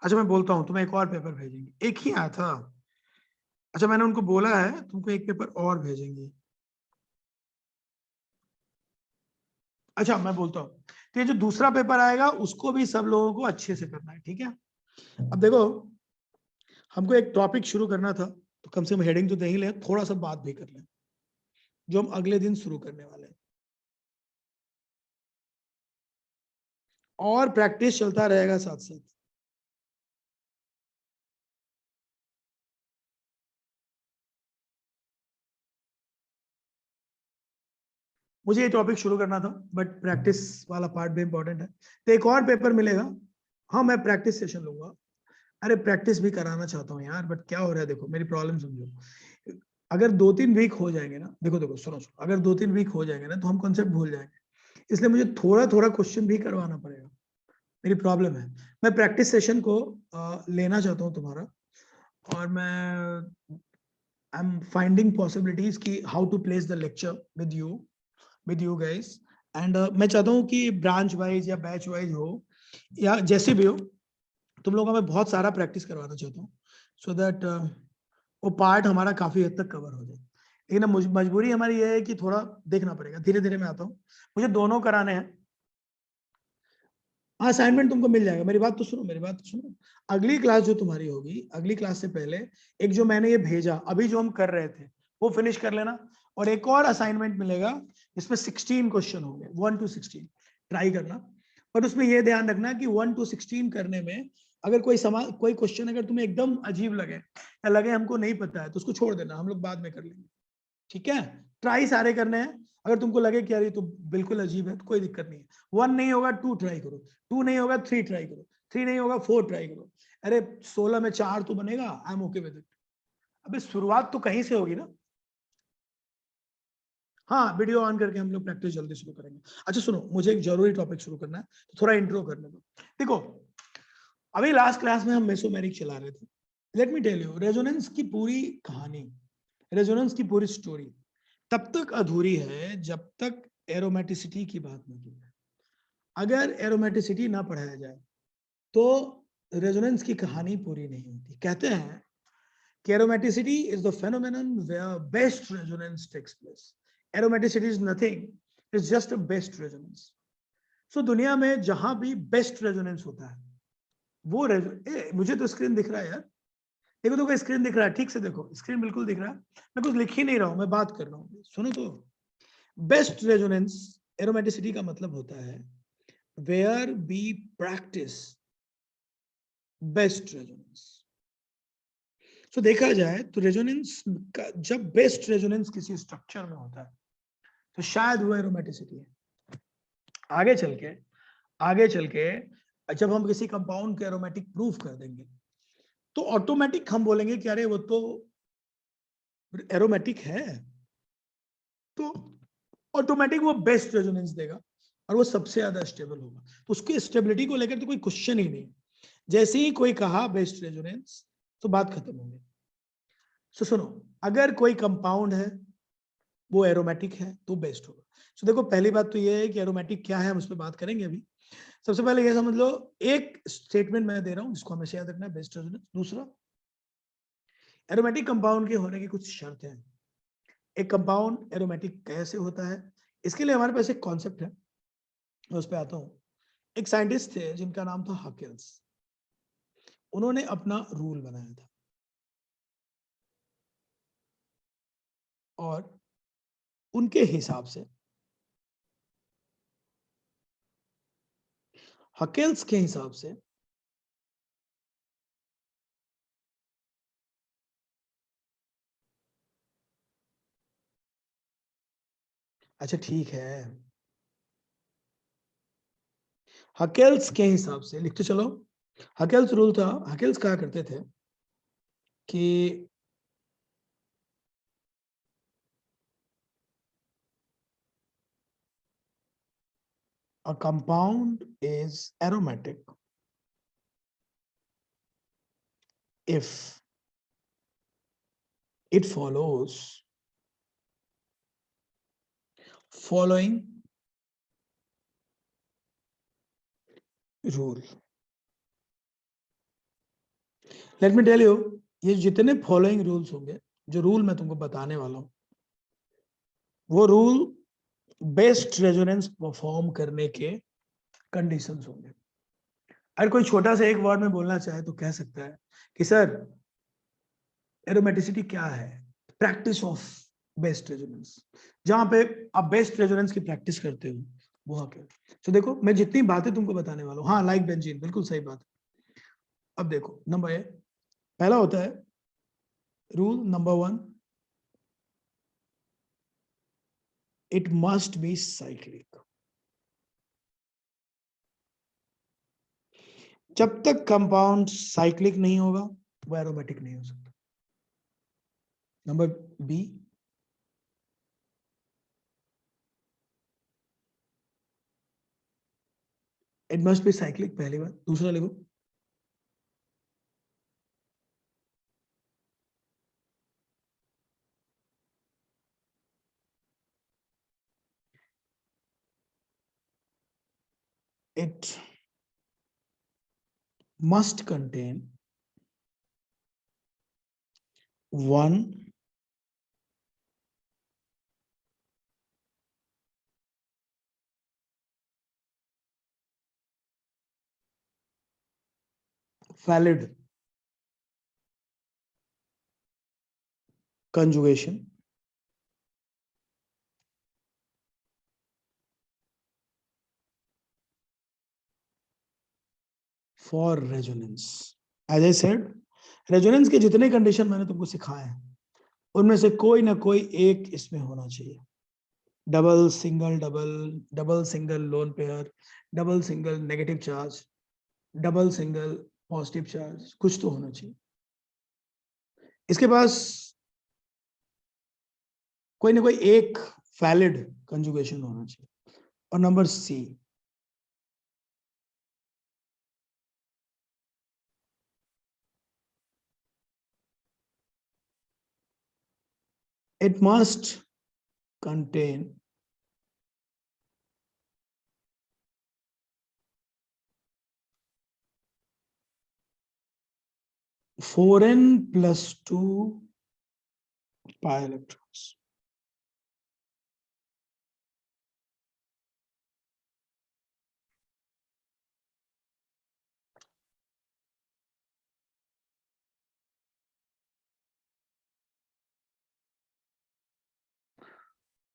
S1: अच्छा मैं बोलता हूँ तुम्हें एक और पेपर भेजेंगे, एक ही आया था, अच्छा मैंने उनको बोला है तुमको एक पेपर और भेजेंगे। अच्छा मैं बोलता हूँ, तो ये जो दूसरा पेपर आएगा उसको भी सब लोगों को अच्छे से करना है, ठीक है? अब देखो हमको एक टॉपिक शुरू करना था, तो कम से कम हेडिंग तो नहीं ले, थोड़ा सा बात भी कर लें, जो हम अगले दिन शुरू करने वाले हैं, और प्रैक्टिस चलता रहेगा साथ साथ। मुझे ये टॉपिक शुरू करना था, बट प्रैक्टिस वाला पार्ट भी इंपॉर्टेंट है, तो एक और पेपर मिलेगा, हाँ मैं प्रैक्टिस सेशन लूंगा। अरे प्रैक्टिस भी कराना चाहता हूँ यार, बट क्या हो रहा है, देखो मेरी प्रॉब्लम समझो, अगर 2-3 वीक हो जाएंगे ना, देखो देखो सुनो सुनो, अगर 2-3 वीक हो जाएंगे ना तो हम कॉन्सेप्ट भूल जाएंगे, इसलिए मुझे थोड़ा थोड़ा क्वेश्चन भी करवाना पड़ेगा, मेरी प्रॉब्लम है। मैं प्रैक्टिस सेशन को लेना चाहता हूँ तुम्हारा, और मैं आई एम फाइंडिंग पॉसिबिलिटीज की how to place the lecture with you guys, and मैं चाहता हूँ कि ब्रांच वाइज या बैच वाइज हो, या जैसे भी हो, तुम लोगों का मैं बहुत सारा प्रैक्टिस करवाना चाहता हूँ, सो दैट वो पार्ट हमारा काफी हद तक कवर हो जाए। लेकिन अब मजबूरी हमारी ये है कि थोड़ा देखना पड़ेगा, धीरे धीरे मैं आता हूँ, मुझे दोनों कराने हैं। हाँ असाइनमेंट तुमको मिल जाएगा, मेरी बात तो सुनो, मेरी बात तो सुनो, अगली क्लास जो तुम्हारी होगी, अगली क्लास से पहले एक जो मैंने ये भेजा अभी जो हम कर रहे थे वो फिनिश कर लेना, और एक और असाइनमेंट मिलेगा इसमें 16 क्वेश्चन होंगे, 1 to 16 ट्राई करना, और उसमें ये ध्यान रखना कि 1 to 16 करने में अगर कोई क्वेश्चन अगर तुम्हें एकदम अजीब लगे या लगे हमको नहीं पता है तो उसको छोड़ देना, हम लोग बाद में कर लेंगे, ठीक है? ट्राई सारे करने हैं, अगर तुमको लगे कि यार ये तो बिल्कुल अजीब है तो कोई दिक्कत नहीं है, 1 नहीं होगा 2 ट्राई करो, 2 नहीं होगा 3 ट्राई करो, 3 नहीं होगा 4 ट्राई करो, अरे 16 में 4 तो बनेगा, I am okay with it. अबे शुरुआत तो कहीं से होगी ना। हाँ, वीडियो ऑन करके हम लोग प्रैक्टिस जल्दी शुरू करेंगे। अच्छा सुनो, मुझे एक जरूरी टॉपिक शुरू करना है, तो थोड़ा इंट्रो करने दो। देखो, अभी लास्ट क्लास में हम मेसोमेरिक चला रहे थे। Let me tell you, resonance की पूरी कहानी, रेजोनेंस की पूरी स्टोरी तब तक अधूरी है जब तक एरोमेटिसिटी की बात नहीं की जाए। अगर एरोमेटिसिटी ना पढ़ाया जाए तो रेजोनेंस की कहानी पूरी नहीं होती। कहते हैं कि aromaticity is the phenomenon where best resonance takes place. Aromaticity is nothing, it's just a best resonance. So दुनिया में जहां भी बेस्ट रेजोनेंस होता है वो मुझे तो स्क्रीन दिख रहा है यार, देखो तो स्क्रीन दिख रहा है, ठीक से देखो, स्क्रीन बिल्कुल दिख रहा है, मैं कुछ लिख ही नहीं रहा हूं, मैं बात कर रहा हूं, सुनो तो। बेस्ट रेजोनेंस, एरोमेटिसिटी का मतलब होता है where be practice best resonance. तो देखा जाए तो रेजोनेंस का जब बेस्ट रेजोनेंस किसी स्ट्रक्चर में होता है तो शायद वो एरोमेटिसिटी है। आगे चल के जब हम किसी कंपाउंड के एरोमेटिक प्रूफ कर देंगे तो ऑटोमेटिक हम बोलेंगे कि अरे वो तो एरोमेटिक है, तो ऑटोमेटिक वो बेस्ट रेजोनेंस देगा और वो सबसे ज्यादा स्टेबल होगा। तो उसकी स्टेबिलिटी को लेकर तो कोई क्वेश्चन ही नहीं। जैसे ही कोई कहा बेस्ट रेजोनेंस तो बात खत्म हो गई। सो सुनो, अगर कोई कंपाउंड है वो एरोमेटिक है तो बेस्ट होगा। सो देखो, पहली बात तो ये है कि एरोमेटिक क्या है, हम उस पर बात करेंगे अभी। सबसे पहले ये समझ लो, एक स्टेटमेंट मैं दे रहा हूं जिसको हमेशा याद रखना है, बेस्ट रेजोनेंस। दूसरा, एरोमेटिक कंपाउंड के होने की कुछ शर्तें हैं। एक कंपाउंड एरोमेटिक कैसे होता है, इसके लिए हमारे पास एक कॉन्सेप्ट है, मैं उस पर आता हूं। एक साइंटिस्ट थे जिनका नाम था हकेल्स। उन्होंने अपना रूल बनाया था और उनके हिसाब से, हकेल्स के हिसाब से, अच्छा ठीक है, हकेल्स के हिसाब से लिखते चलो। हकेल्स रूल था, हकेल्स कहा करते थे कि a compound is aromatic if it follows following rule. Let me tell you, ये जितने फॉलोइंग रूल्स होंगे, जो रूल मैं तुमको बताने वाला हूं, वो रूल बेस्ट रेजोनेंस परफॉर्म करने के कंडीशंस होंगे। अगर कोई छोटा सा एक वर्ड में बोलना चाहे तो कह सकता है कि सर एरोमेटिसिटी क्या है, प्रैक्टिस ऑफ बेस्ट रेजोनेंस। जहां पे आप बेस्ट रेजोनेंस की प्रैक्टिस करते हो वहां पे। तो देखो, मैं जितनी बातें तुमको बताने वाला हूँ, हाँ लाइक बेंजीन, बिल्कुल सही बात। अब देखो, नंबर ए, पहला होता है rule number 1, it must be cyclic. जब तक कंपाउंड साइक्लिक नहीं होगा वो एरोमेटिक नहीं हो सकता। Number B, it must be cyclic, पहली बात। दूसरा लिखो, it must contain one valid conjugation for resonance. As I said, resonance के जितने कंडीशन मैंने तुमको सिखाए हैं उनमें से कोई ना कोई एक इसमें होना चाहिए। Double single double, double single lone pair, double single negative charge, double single positive charge, कुछ तो होना चाहिए। इसके पास कोई ना कोई एक वैलिड कंजुगेशन होना चाहिए। और number C, it must contain four n plus 2 pi electrons.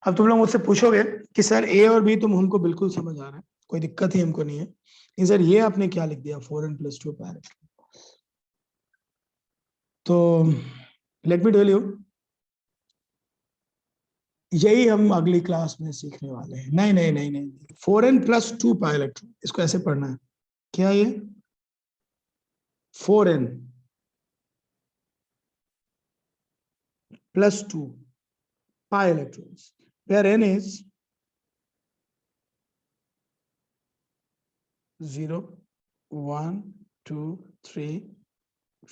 S1: अब तुम लोग मुझसे पूछोगे कि सर ए और बी तुम हमको बिल्कुल समझ आ रहा है, कोई दिक्कत ही हमको नहीं है, सर ये आपने क्या लिख दिया 4n plus 2 pi electron। तो लेट मी टेल यू, यही हम अगली क्लास में सीखने वाले हैं। नहीं नहीं नहीं नहीं, 4n plus 2 pi electron, इसको ऐसे पढ़ना है। क्या ये 4n plus 2 pi electrons, where n is 0, 1, 2, 3,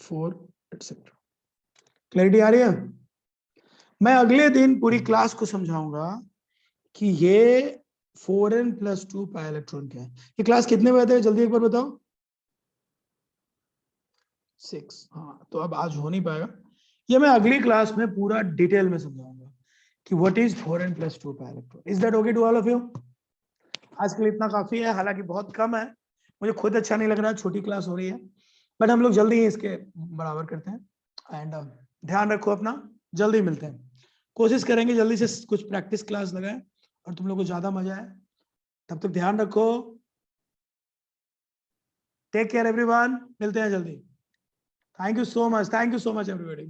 S1: 4 etc. Clarity आ रही है? मैं अगले दिन पूरी क्लास को समझाऊंगा कि ये 4n plus 2 pi electron क्या है। ये क्लास कितने बजे है जल्दी एक बार बताओ? 6। हाँ, तो अब आज हो नहीं पाएगा, ये मैं अगली क्लास में पूरा डिटेल में समझाऊंगा कि what is 4n plus 2 pi electron। Is that okay to all of you? आज के लिए इतना काफी है, हालांकि बहुत कम है, मुझे खुद अच्छा नहीं लग रहा है, छोटी क्लास हो रही है, बट हम लोग जल्दी ही इसके बराबर करते हैं। एंड ध्यान रखो अपना, जल्दी मिलते हैं, कोशिश करेंगे जल्दी से कुछ प्रैक्टिस क्लास लगाएं और तुम लोग को ज्यादा मजा आए। तब तक ध्यान रखो, टेक केयर एवरीवन, मिलते हैं जल्दी। Thank you so much everybody.